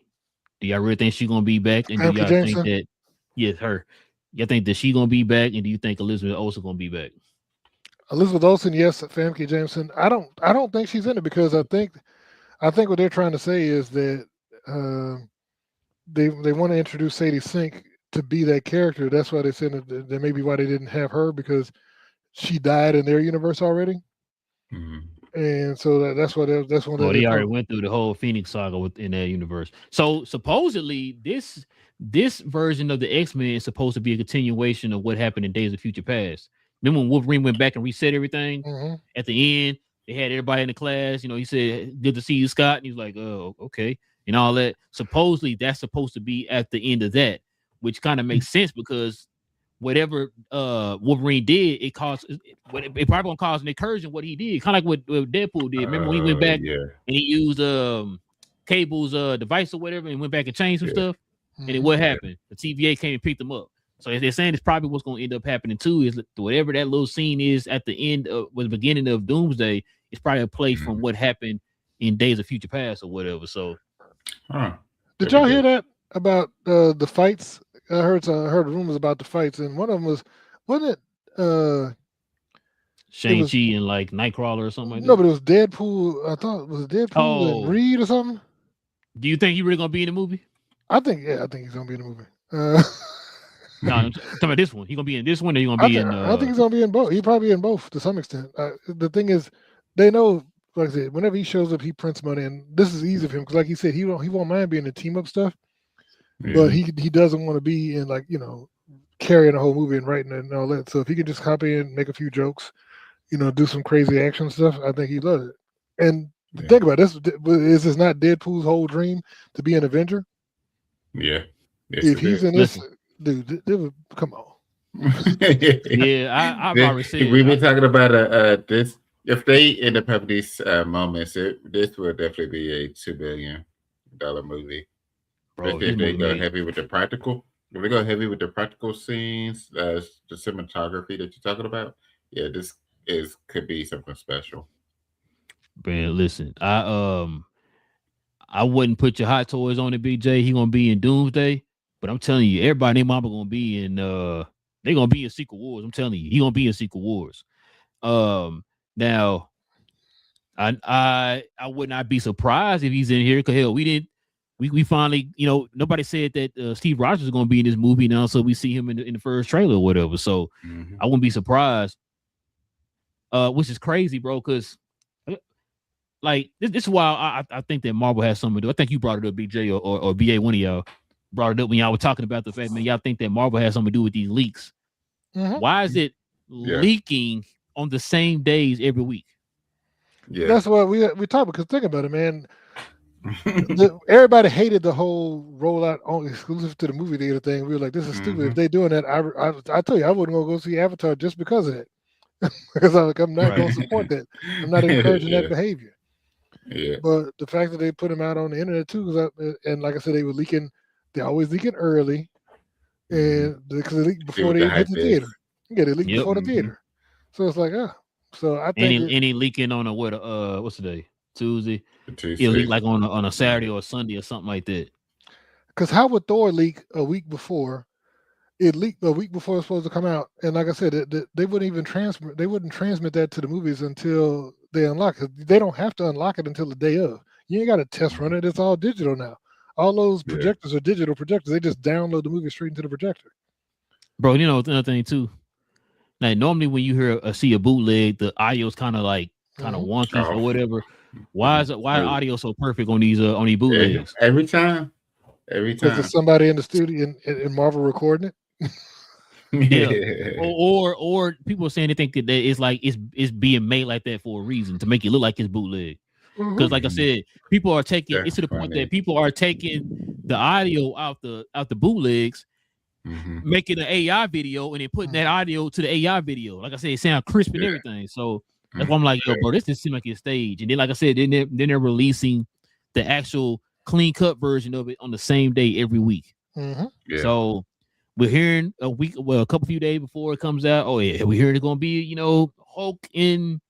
Do y'all really think she's gonna be back? And do y'all think that her? Y'all think that she's gonna be back? And do you think Elizabeth Olsen gonna be back? Elizabeth Olsen, yes. Famke Jameson, I don't think she's in it because I think what they're trying to say is that they want to introduce Sadie Sink to be that character. That's why they said that maybe why they didn't have her, because she died in their universe already. Mm-hmm. And so that's one. They already went through the whole Phoenix saga within that universe. So supposedly this version of the X-Men is supposed to be a continuation of what happened in Days of Future Past. Remember when Wolverine went back and reset everything? Mm-hmm. At the end, they had everybody in the class. He said, "Good to see you, Scott." And he's like, "Oh, okay," and all that. Supposedly that's supposed to be at the end of that, which kind of makes sense because whatever Wolverine did, it probably gonna cause an incursion. What he did, kind of like what Deadpool did. Remember when he went back and he used Cable's device or whatever, and went back and changed some stuff. Mm-hmm. And then what happened? The TVA came and picked them up. So they're saying it's probably what's going to end up happening too. Is whatever that little scene is at the end of the beginning of Doomsday, it's probably a play from what happened in Days of Future Past or whatever. So, did y'all hear that about the fights? I heard rumors about the fights, and one of them wasn't it Shang-Chi and like Nightcrawler or something like that? No, but it was Deadpool. I thought it was Deadpool and Reed or something. Do you think he really gonna be in the movie? I think he's gonna be in the movie. No, I'm talking about this one. He gonna be in this one, or you gonna be in? I think he's gonna be in both. He probably in both to some extent. The thing is, they know, like I said, whenever he shows up, he prints money, and this is easy for him because, like he said, he won't mind being in team up stuff, but he doesn't want to be in carrying the whole movie and writing it and all that. So if he could just hop in, make a few jokes, do some crazy action stuff, I think he loves it. And think about this: is this not Deadpool's whole dream to be an Avenger? Yeah. Yes, if he's in this. Dude, come on. I've already said. We've been talking about this. If they end up having these moments, this will definitely be a $2 billion movie. Bro, if they go heavy with the practical, if they go heavy with the practical scenes, the cinematography that you're talking about, this could be something special. Man, listen, I wouldn't put your hot toys on it, BJ. He gonna be in Doomsday. But I'm telling you, everybody and their mama gonna be in they're gonna be in Secret Wars. I'm telling you, he gonna be in Secret Wars. Now I would not be surprised if he's in here, because hell, we finally, nobody said that Steve Rogers is gonna be in this movie now, so we see him in the first trailer or whatever. So I wouldn't be surprised. Which is crazy, bro, because like this is why I think that Marvel has something to do. I think you brought it up, BJ or BA, one of y'all brought it up when y'all were talking about the fact, man, y'all think that Marvel has something to do with these leaks. Mm-hmm. Why is it leaking on the same days every week? Yeah, that's what we talk about. Because think about it, man. Everybody hated the whole rollout on exclusive to the movie theater thing. We were like, this is stupid. If they doing that, I tell you, I wouldn't go see Avatar just because of that. Because I'm not going to support that. I'm not encouraging that behavior. Yeah. But the fact that they put them out on the internet too, and like I said, they were leaking. They always leaking early, and because they leak before they hit the theater. Yeah, they leak before the theater. So it's like, so I think any leaking on what's today? Tuesday. It'll leak like on a Saturday or a Sunday or something like that. Because how would Thor leak a week before? It leaked a week before it's supposed to come out, and like I said, they wouldn't even transmit. They wouldn't transmit that to the movies until they unlock it. They don't have to unlock it until the day of. You ain't got to test run it. It's all digital now. All those projectors are digital projectors. They just download the movie straight into the projector. Bro, you know another thing too. Now, normally when you see a bootleg, the audio's kind of wonky or whatever. Why is audio so perfect on these bootlegs? Every time. Because there's somebody in the studio in Marvel recording it. Yeah. Or people are saying they think that it's being made like that for a reason, to make it look like it's bootleg. Because like I said, people are taking it's to the point that people are taking the audio out the bootlegs, making an AI video, and then putting that audio to the AI video. Like I said, it sounds crisp and everything. So that's why I'm like, yo, bro, this just seems like it's staged. And then, like I said, then they're releasing the actual clean cut version of it on the same day every week. So we're hearing a few days before it comes out. Oh yeah, we're hearing it's gonna be, Hulk in,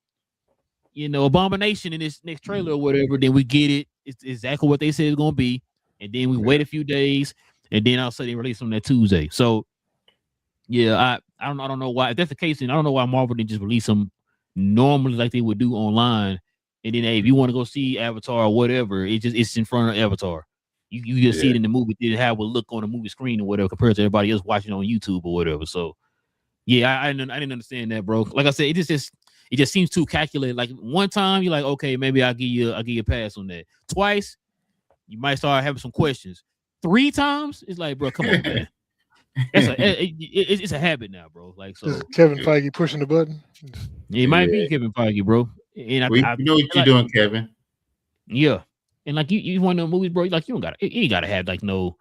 Abomination in this next trailer or whatever. Then we get it. It's exactly what they said it's gonna be. And then we wait a few days, and then all of a sudden they release on that Tuesday. So yeah, I don't know why. If that's the case, then I don't know why Marvel didn't just release them normally like they would do online. And then, hey, if you want to go see Avatar or whatever, it's in front of Avatar. You just see it in the movie. Did how it would look on the movie screen or whatever compared to everybody else watching on YouTube or whatever. So, yeah, I didn't understand that, bro. Like I said, it just seems too calculated. Like one time you're like, okay, maybe I'll give you a pass on that. Twice, you might start having some questions. 3 times, it's like, bro, come on, man. It's a habit now, bro. Like, so is Kevin Feige pushing the button. It might be Kevin Feige, bro. And you know what you're doing, Kevin. Yeah, and like you want to movies, bro. Like you ain't gotta have like no.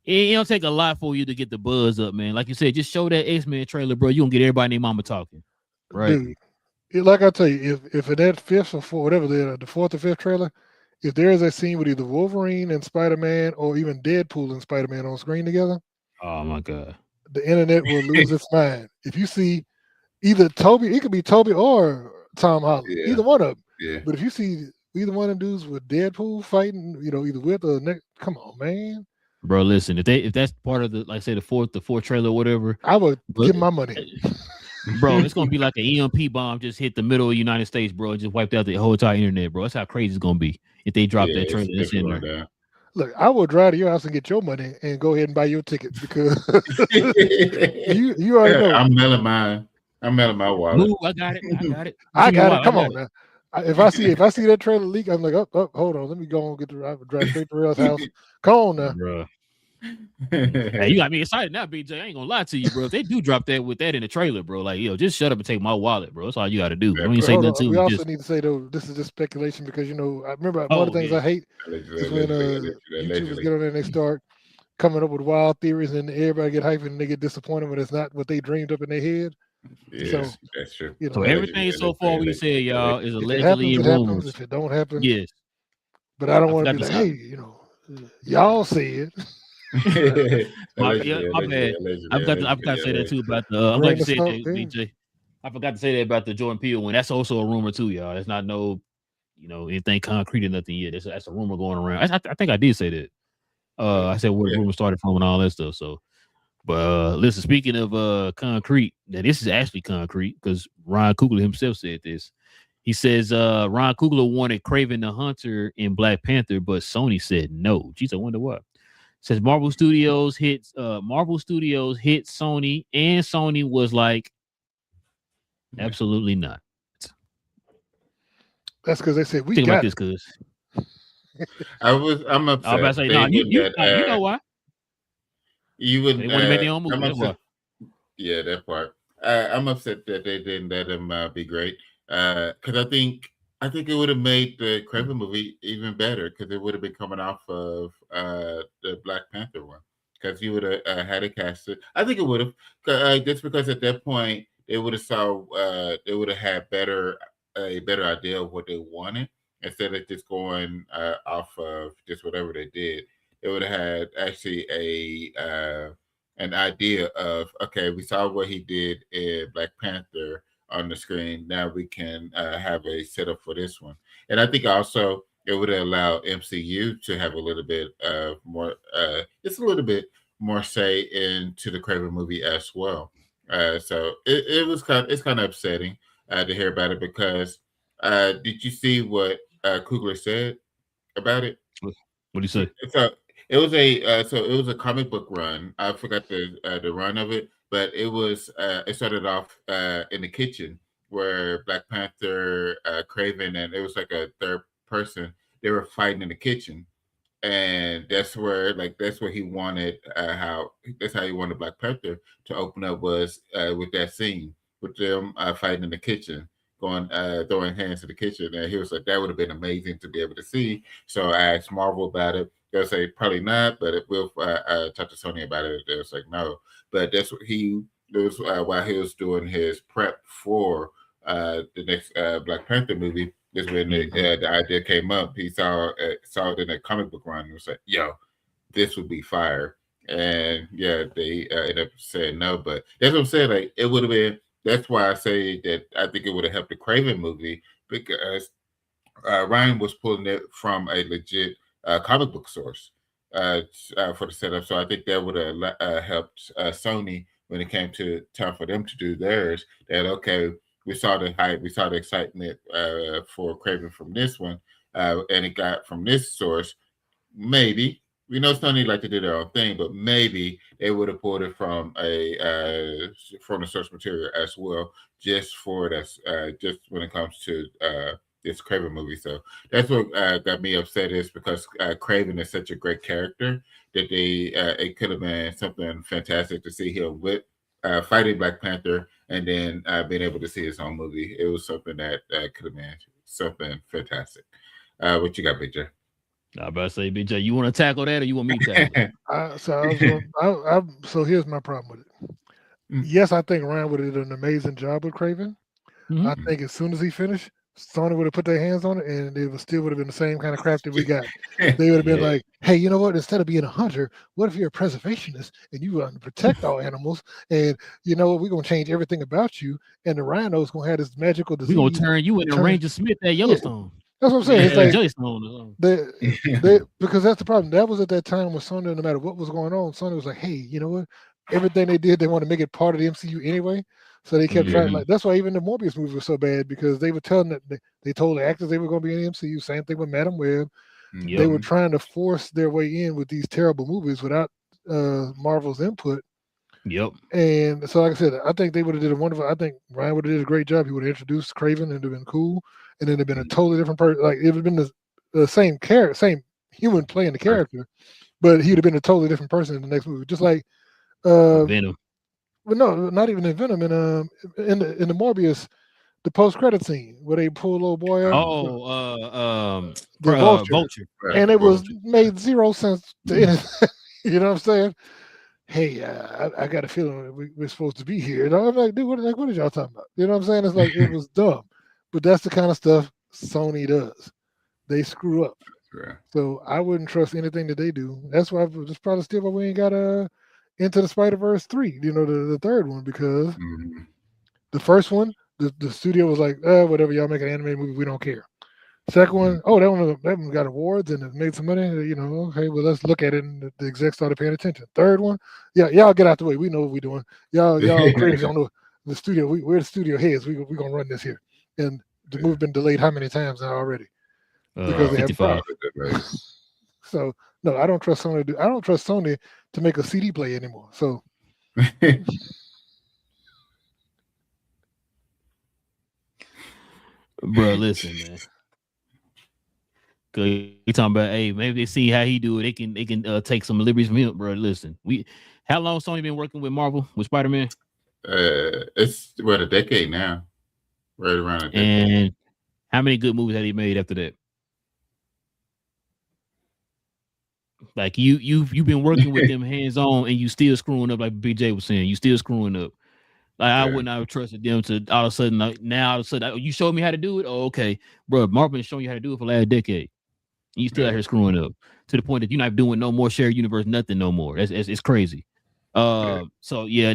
It don't take a lot for you to get the buzz up, man. Like you said, just show that X-Men trailer, bro. You gonna get everybody and their mama talking, right? Dude, like I tell you, if in that fifth or fourth, whatever the fourth or fifth trailer, if there is a scene with either Wolverine and Spider-Man or even Deadpool and Spider-Man on screen together, oh my god, the internet will lose its mind. If you see either Toby, it could be Toby or Tom Holland, either one of them. Yeah. But if you see either one of them dudes with Deadpool fighting, either with or next, come on, man. Bro, listen, if that's part of the, like say the fourth trailer or whatever, I would give my money. Bro, it's gonna be like an EMP bomb just hit the middle of the United States, bro, and just wiped out the whole entire internet, bro. That's how crazy it's gonna be if they drop that trailer that's in there. Look, I will drive to your house and get your money and go ahead and buy your ticket because you already know. I'm mailing my wallet. Move, I got it. I got it. Come on now. If I see that trailer leak, I'm like, oh, hold on, let me go and get drive straight to Rail's house. Come on now, bro. Hey, you got me excited now, BJ. I ain't gonna lie to you, bro. If they do drop that with that in the trailer, bro, like, just shut up and take my wallet, bro. That's all you got to do. Don't even say nothing to me. We also need to say though, this is just speculation because I remember one of the things I hate is when YouTubers get on there and they start coming up with wild theories and everybody get hyped and they get disappointed when it's not what they dreamed up in their head. Yes, so that's true. So everything so far we said, y'all, is allegedly in rumors. If it don't happen, yes. But I don't want to be like, hey, y'all said. My bad. I've got to say that too about the. I'm glad you said that, BJ. I forgot to say that about the Jordan Peele one. That's also a rumor too, y'all. It's not anything concrete or nothing yet. That's a rumor going around. I think I did say that. I said where the rumor started from and all that stuff. So, but listen, speaking of concrete, now this is actually concrete because Ryan Coogler himself said this. He says Ryan Coogler wanted Kraven the Hunter in Black Panther, but Sony said no. Geez, I wonder what. Says Marvel Studios hit Sony, and Sony was like, absolutely not. That's because they said we think got about this, cuz. I'm upset. I was about to say, no, you know why? You wouldn't want to make their own movie. Yeah, that part. I'm upset that they didn't let him be great. Because I think it would have made the Kraven movie even better because it would have been coming off of the Black Panther one. Because you would have had it casted. I think it would have, just because at that point they would have they would have had a better idea of what they wanted instead of just going off of just whatever they did. They would have had actually an idea of, okay, we saw what he did in Black Panther. on the screen. Now we can have a setup for this one, and I think also it would allow MCU to have a little bit more. It's a little bit more say into the Craven movie as well. So it was it's kind of upsetting to hear about it because did you see what Kugler said about it? What do you say? So it was a comic book run. I forgot the run of it, but it started off in the kitchen where Black Panther, Craven, and it was like a third person. They were fighting in the kitchen, and that's where he wanted how that's how he wanted Black Panther to open up was with that scene with them fighting in the kitchen, going throwing hands in the kitchen, and he was like that would have been amazing to be able to see. So I asked Marvel about it. They'll say probably not, but it will talk to Sony about it. They was like no, but that's what it was while he was doing his prep for the next Black Panther movie is when the idea came up. He saw it in a comic book run and was like, "Yo, this would be fire." And yeah, they ended up saying no, but that's what I'm saying. Like it would have been. That's why I say that I think it would have helped the Craven movie because Ryan was pulling it from a legit comic book source for the setup. So I think that would have helped Sony when it came to time for them to do theirs. That okay, we saw the hype, we saw the excitement for Craven from this one, and it got from this source. Maybe we know Sony like to do their own thing, but maybe they would have pulled it from from the source material as well, just for that, just when it comes to this Craven movie. So that's what got me upset is because Craven is such a great character that it could have been something fantastic to see him with fighting Black Panther and then being able to see his own movie. It was something that could have been something fantastic. What you got, Big J? I about to say, Big J, you want to tackle that or you want me to tackle it? So here's my problem with it. Yes, I think Ryan would have did an amazing job with Craven. Mm-hmm. I think as soon as he finished, Sony would have put their hands on it, and it still would have been the same kind of crap that we got. They would have been like, "Hey, you know what? Instead of being a hunter, what if you're a preservationist and you want to protect all animals? And you know what? We're gonna change everything about you, and the rhino's gonna have this magical disease. We're gonna turn you into Ranger Smith at Yellowstone." Yeah. That's what I'm saying. It's like because that's the problem. That was at that time with Sony. No matter what was going on, Sony was like, "Hey, you know what? Everything they did, they want to make it part of the MCU anyway." So they kept trying. Like that's why even the Morbius movie was so bad because they were telling that they told the actors they were going to be in the MCU. Same thing with Madam Web. Yep. They were trying to force their way in with these terrible movies without Marvel's input. Yep. And so, like I said, I think they would have did a wonderful. I think Ryan would have did a great job. He would have introduced Craven and it'd have been cool. And then it'd have been a totally different person. Like it would have been the same character, same human playing the character, but he'd have been a totally different person in the next movie. Just like Venom. But no, not even in Venom. In the Morbius, the post-credit scene where they pull a little boy out. The Vulture. And it was made zero sense to anything. You know what I'm saying? Hey, I got a feeling we're supposed to be here. And I'm like, dude, what are y'all talking about? You know what I'm saying? It's like it was dumb. But that's the kind of stuff Sony does. They screw up. Yeah. So I wouldn't trust anything that they do. That's why that's probably still why we ain't got Into the Spider-Verse 3, you know, the third one, because the first one, the studio was like, whatever, y'all make an animated movie, we don't care. Second one, that one got awards and it made some money, you know, okay, well, let's look at it, and the execs started paying attention. Third one, y'all get out the way, we know what we're doing. Y'all crazy on the studio, we're the studio heads, we're going to run this here. And the movie been delayed how many times now already? Because they have problems. So, no, I don't trust Sony to make a CD play anymore. So, bro, listen, man. Cause you talking about, hey, maybe they see how he do it. They can take some liberties from him, bro. Listen, how long Sony been working with Marvel with Spider-Man? It's a decade now, right around a decade. And how many good movies have he made after that? Like you've been working with them hands on, and you still screwing up. Like BJ was saying, you still screwing up. Like I would not have trusted them to all of a sudden. Like, now all of a sudden, you showed me how to do it. Oh, okay, bro. Marvel been showing you how to do it for the last decade. And you still out here screwing up to the point that you're not doing no more shared universe, nothing no more. It's crazy. So yeah,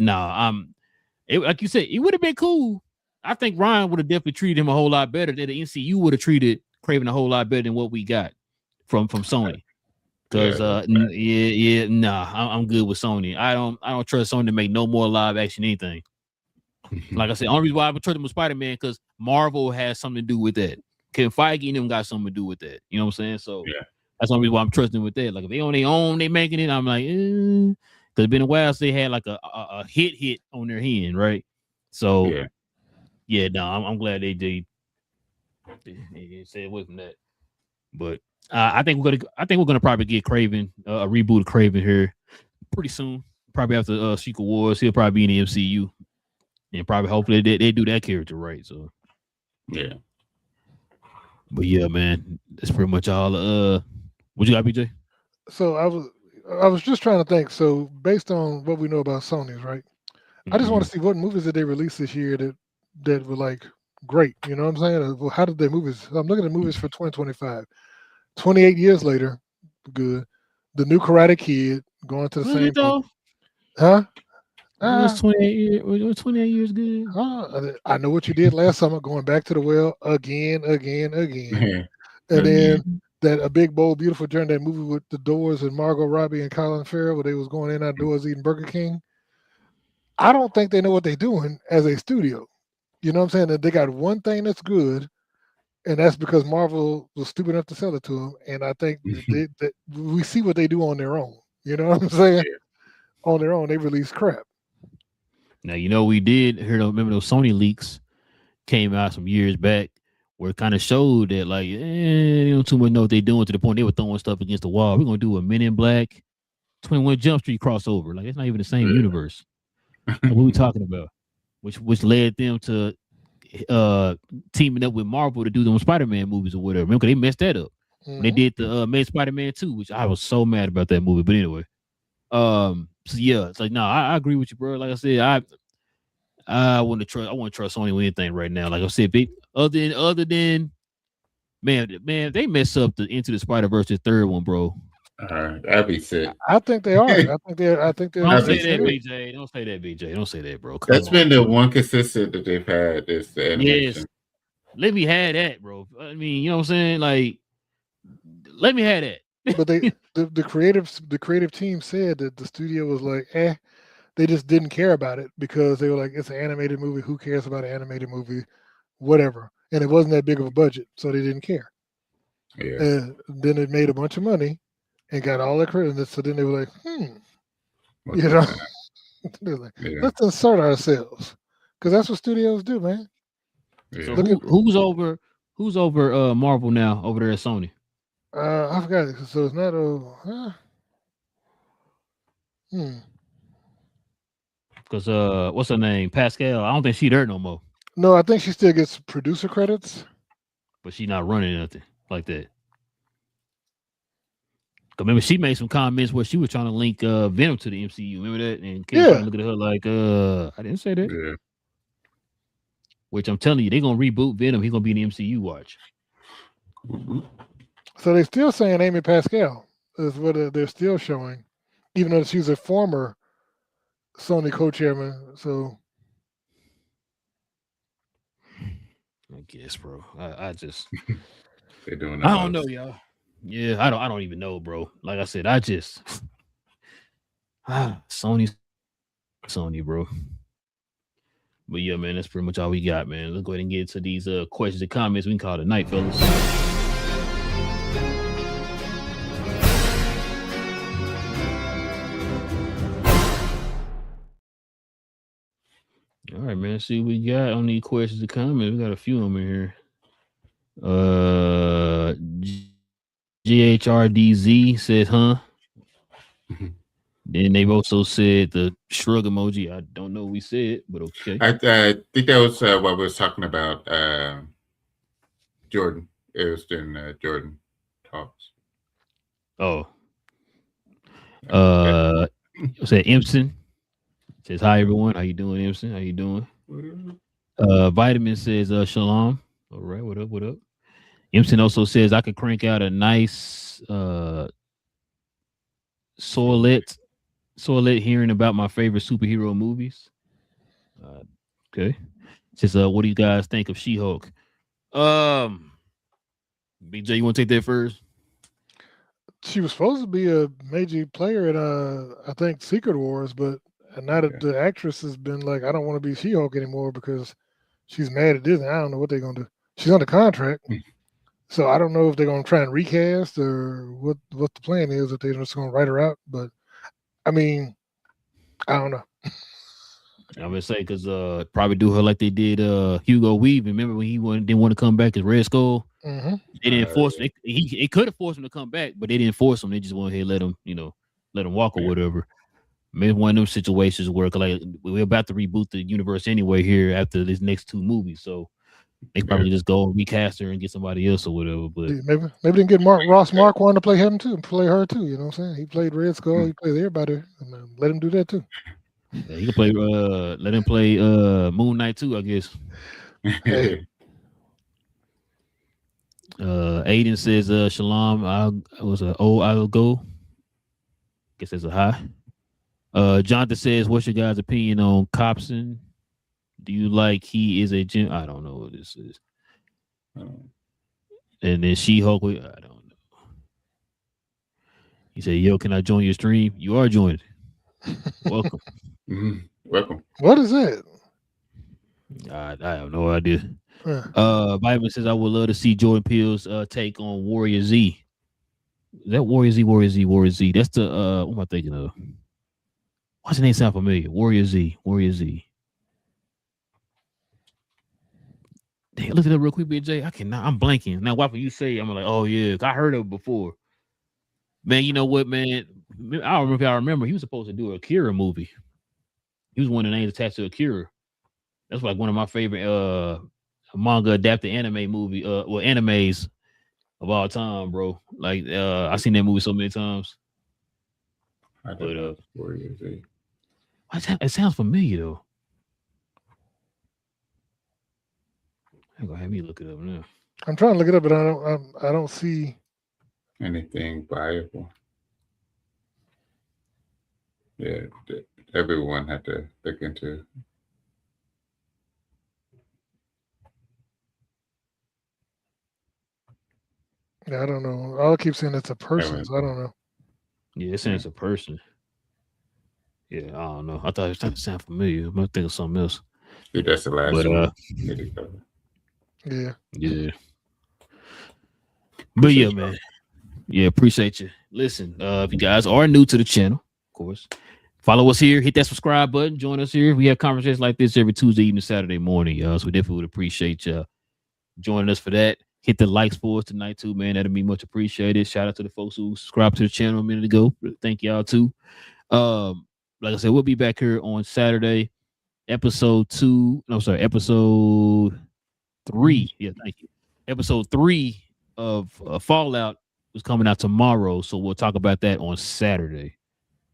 like you said, it would have been cool. I think Ryan would have definitely treated him a whole lot better. That the MCU would have treated Craven a whole lot better than what we got from Sony. Because I'm good with Sony. I don't trust Sony to make no more live action anything. Like I said, only reason why I would trust them with Spider-Man because Marvel has something to do with that. Kevin Feige and them got something to do with that. You know what I'm saying? So that's the only reason why I'm trusting with that. Like if they on their own, they making it. I'm like, because it's been a while since they had like a hit on their hand, right? So I'm glad they stay away from that. But I think we're gonna probably get Craven a reboot of Craven here pretty soon. Probably after Secret Wars, he'll probably be in the MCU, and probably hopefully they do that character right. So but yeah, man, that's pretty much all. What you got, BJ? So I was just trying to think. So based on what we know about Sony's, right? I just want to see what movies did they release this year that were like great. You know what I'm saying? Well, how did they movies? I'm looking at movies for 2025. 28 years later, good. The new Karate Kid going to the same. Huh? Was 28 years? Was 28 years good? I know what you did last summer, going back to the well again. And then that A Big Bold Beautiful Journey, that movie with the Doors and Margot Robbie and Colin Farrell, where they was going in outdoors eating Burger King. I don't think they know what they're doing as a studio. You know what I'm saying? That they got one thing that's good, and that's because Marvel was stupid enough to sell it to them. And I think that we see what they do on their own. You know what I'm saying? On their own, they release crap. Now, we did hear, remember those Sony leaks came out some years back where it kind of showed that, like, they don't too much know what they're doing to the point they were throwing stuff against the wall. We're going to do a Men in Black 21 Jump Street crossover. Like, it's not even the same universe. Like, what are we talking about? Which led them to teaming up with Marvel to do them Spider-Man movies or whatever. Remember, they messed that up. When they did the Amazing Spider-Man 2, which I was so mad about that movie. But anyway, so yeah, it's like, no, I agree with you, bro. Like I said, I want to trust Sony with anything right now. Like I said, other than man, they mess up the Into the Spider-Verse, the third one, bro. That'd be sick. I think they are. I think they're. Don't say that, BJ. Don't say that, BJ. Don't say that, bro. That's been the one consistent that they've had is the animation. Yes. Let me have that, bro. I mean, you know what I'm saying? Like, let me have that. But the creative team said that the studio was like, they just didn't care about it because they were like, it's an animated movie. Who cares about an animated movie? Whatever. And it wasn't that big of a budget, so they didn't care. Yeah. And then it made a bunch of money and got all the credit. So then they were like, they're like, let's insert ourselves. Because that's what studios do, man. Yeah. So who's over Marvel now over there at Sony? I forgot it. So it's not Because what's her name? Pascal. I don't think she's there no more. No, I think she still gets producer credits. But she's not running nothing like that. Remember, she made some comments where she was trying to link Venom to the MCU. Remember that? And Kim looking at her like, I didn't say that. Yeah. Which I'm telling you, they're gonna reboot Venom. He's gonna be in the MCU. Watch. So they're still saying Amy Pascal is what they're still showing, even though she's a former Sony co-chairman. So I guess, bro. I just they're doing. I don't know, y'all. Yeah, I don't even know, bro. Like I said, I just Sony, bro. But yeah, man, that's pretty much all we got, man. Let's go ahead and get to these questions and comments. We can call it a night, fellas. All right, man. See what we got on these questions and comments. We got a few of them in here. GHRDZ says, huh? Then they've also said the shrug emoji. I don't know what we said, but okay. I think that was what we was talking about. Jordan. It was in Jordan talks. Oh. Said Empson. Says, hi, everyone. How you doing, Empson? How you doing? Vitamin says, shalom. All right, what up? Empson also says, I could crank out a nice Soilette hearing about my favorite superhero movies. Okay. Says, what do you guys think of She-Hulk? BJ, you want to take that first? She was supposed to be a major player in I think Secret Wars, but now that the actress has been like, I don't want to be She-Hulk anymore because she's mad at Disney. I don't know what they're gonna do. She's under contract, so I don't know if they're gonna try and recast or what the plan is. If they're just gonna write her out, but I mean, I don't know. I'm gonna say because probably do her like they did Hugo Weaving. Remember when he didn't want to come back as Red Skull? Mm-hmm. They didn't force him. He could have forced him to come back, but they didn't force him. They just went ahead and let him walk or whatever. Maybe one of them situations where like we're about to reboot the universe anyway here after these next 2 movies, so they probably just go recast her and get somebody else or whatever. But maybe they can get Ross Marquand to play him too, play her too. You know what I'm saying? He played Red Skull. He played everybody. Let him do that too. Yeah, he can play. Let him play Moon Knight too, I guess. Hey. Aiden says, "Shalom, I'll go. Guess that's a hi." Jonathan says, "What's your guys' opinion on Copson? Do you like he is a gym? I don't know what this is." And then She-Hulk, I don't know. He said, "Yo, can I join your stream? You are joined. Welcome." Welcome. What is that? I have no idea. Bible says, "I would love to see Jordan Peele's take on Warrior Z." Is that Warrior Z? Warrior Z? Warrior Z? That's the what am I thinking of? Why's the name sound familiar? Warrior Z. Warrior Z. Damn, look at that real quick, BJ. I'm blanking. Now, why when you say, I'm like, oh yeah, I heard of it before. Man, you know what, man? I remember he was supposed to do a Akira movie. He was one of the names attached to Akira. That's like one of my favorite manga adapted anime movie, animes of all time, bro. Like I've seen that movie so many times. But it sounds familiar though. I'm gonna have me look it up now. I'm trying to look it up, but I don't see anything viable. Yeah, everyone had to look into. Yeah, I don't know. I'll keep saying it's a person, so I don't know. Yeah, it's saying it's a person. Yeah, I don't know. I thought it was trying to sound familiar. I might think of something else. Dude, that's the last one. Yeah. Yeah. But yeah, man. Yeah, appreciate you. Listen, if you guys are new to the channel, of course, follow us here, hit that subscribe button, join us here. We have conversations like this every Tuesday evening, Saturday morning, y'all. So we definitely would appreciate you joining us for that. Hit the likes for us tonight too, man. That'd be much appreciated. Shout out to the folks who subscribed to the channel a minute ago. Thank y'all too. Like I said, we'll be back here on Saturday, episode 3. Yeah, thank you. Episode 3 of Fallout is coming out tomorrow, so we'll talk about that on Saturday.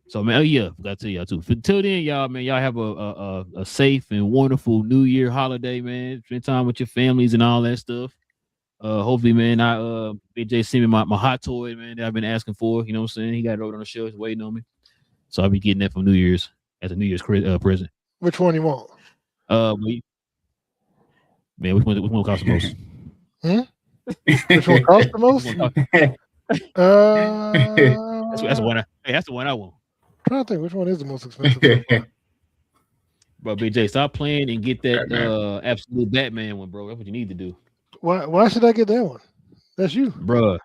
So, man, forgot to tell y'all too. Until then, y'all, man, y'all have a safe and wonderful New Year holiday, man. Spend time with your families and all that stuff. Hopefully, man, BJ sent me my hot toy, man, that I've been asking for. You know what I'm saying? He got it over on the shelf, he's waiting on me. So I'll be getting that from New Year's as a New Year's present. Which one you want? Man, which one costs the most? Which one costs the most? That's the one. That's the one I want. I'm trying to think which one is the most expensive. Bro, BJ, stop playing and get that absolute Batman one, bro. That's what you need to do. Why should I get that one? That's you, bro.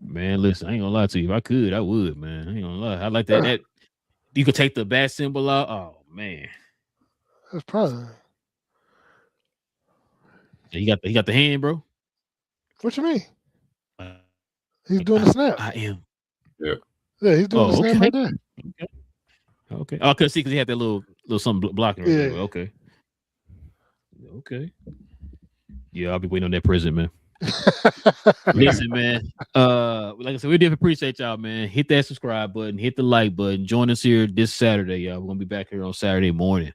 Man, listen, I ain't gonna lie to you. If I could, I would, man. I ain't gonna lie. I like that. That you could take the bat symbol out. Oh man, that's probably. He got the hand, bro. What you mean? He's doing the snap. I am. Yeah. Yeah, he's doing the snap right there. Okay. Oh, because he had that little something blocking. Right there. Okay. Yeah, I'll be waiting on that present, man. Listen, man. Like I said, we definitely appreciate y'all, man. Hit that subscribe button, hit the like button. Join us here this Saturday, y'all. We're gonna be back here on Saturday morning.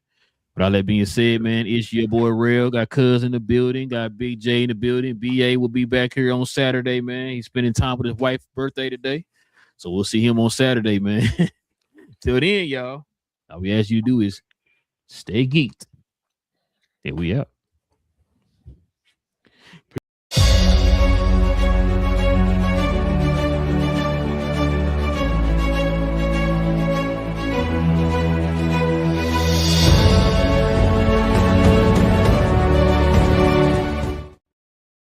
But all that being said, man, it's your boy Real. Got Cuz in the building, got Big J in the building. BA will be back here on Saturday, man. He's spending time with his wife's birthday today. So we'll see him on Saturday, man. Till then, y'all, all we ask you to do is stay geeked. And we out.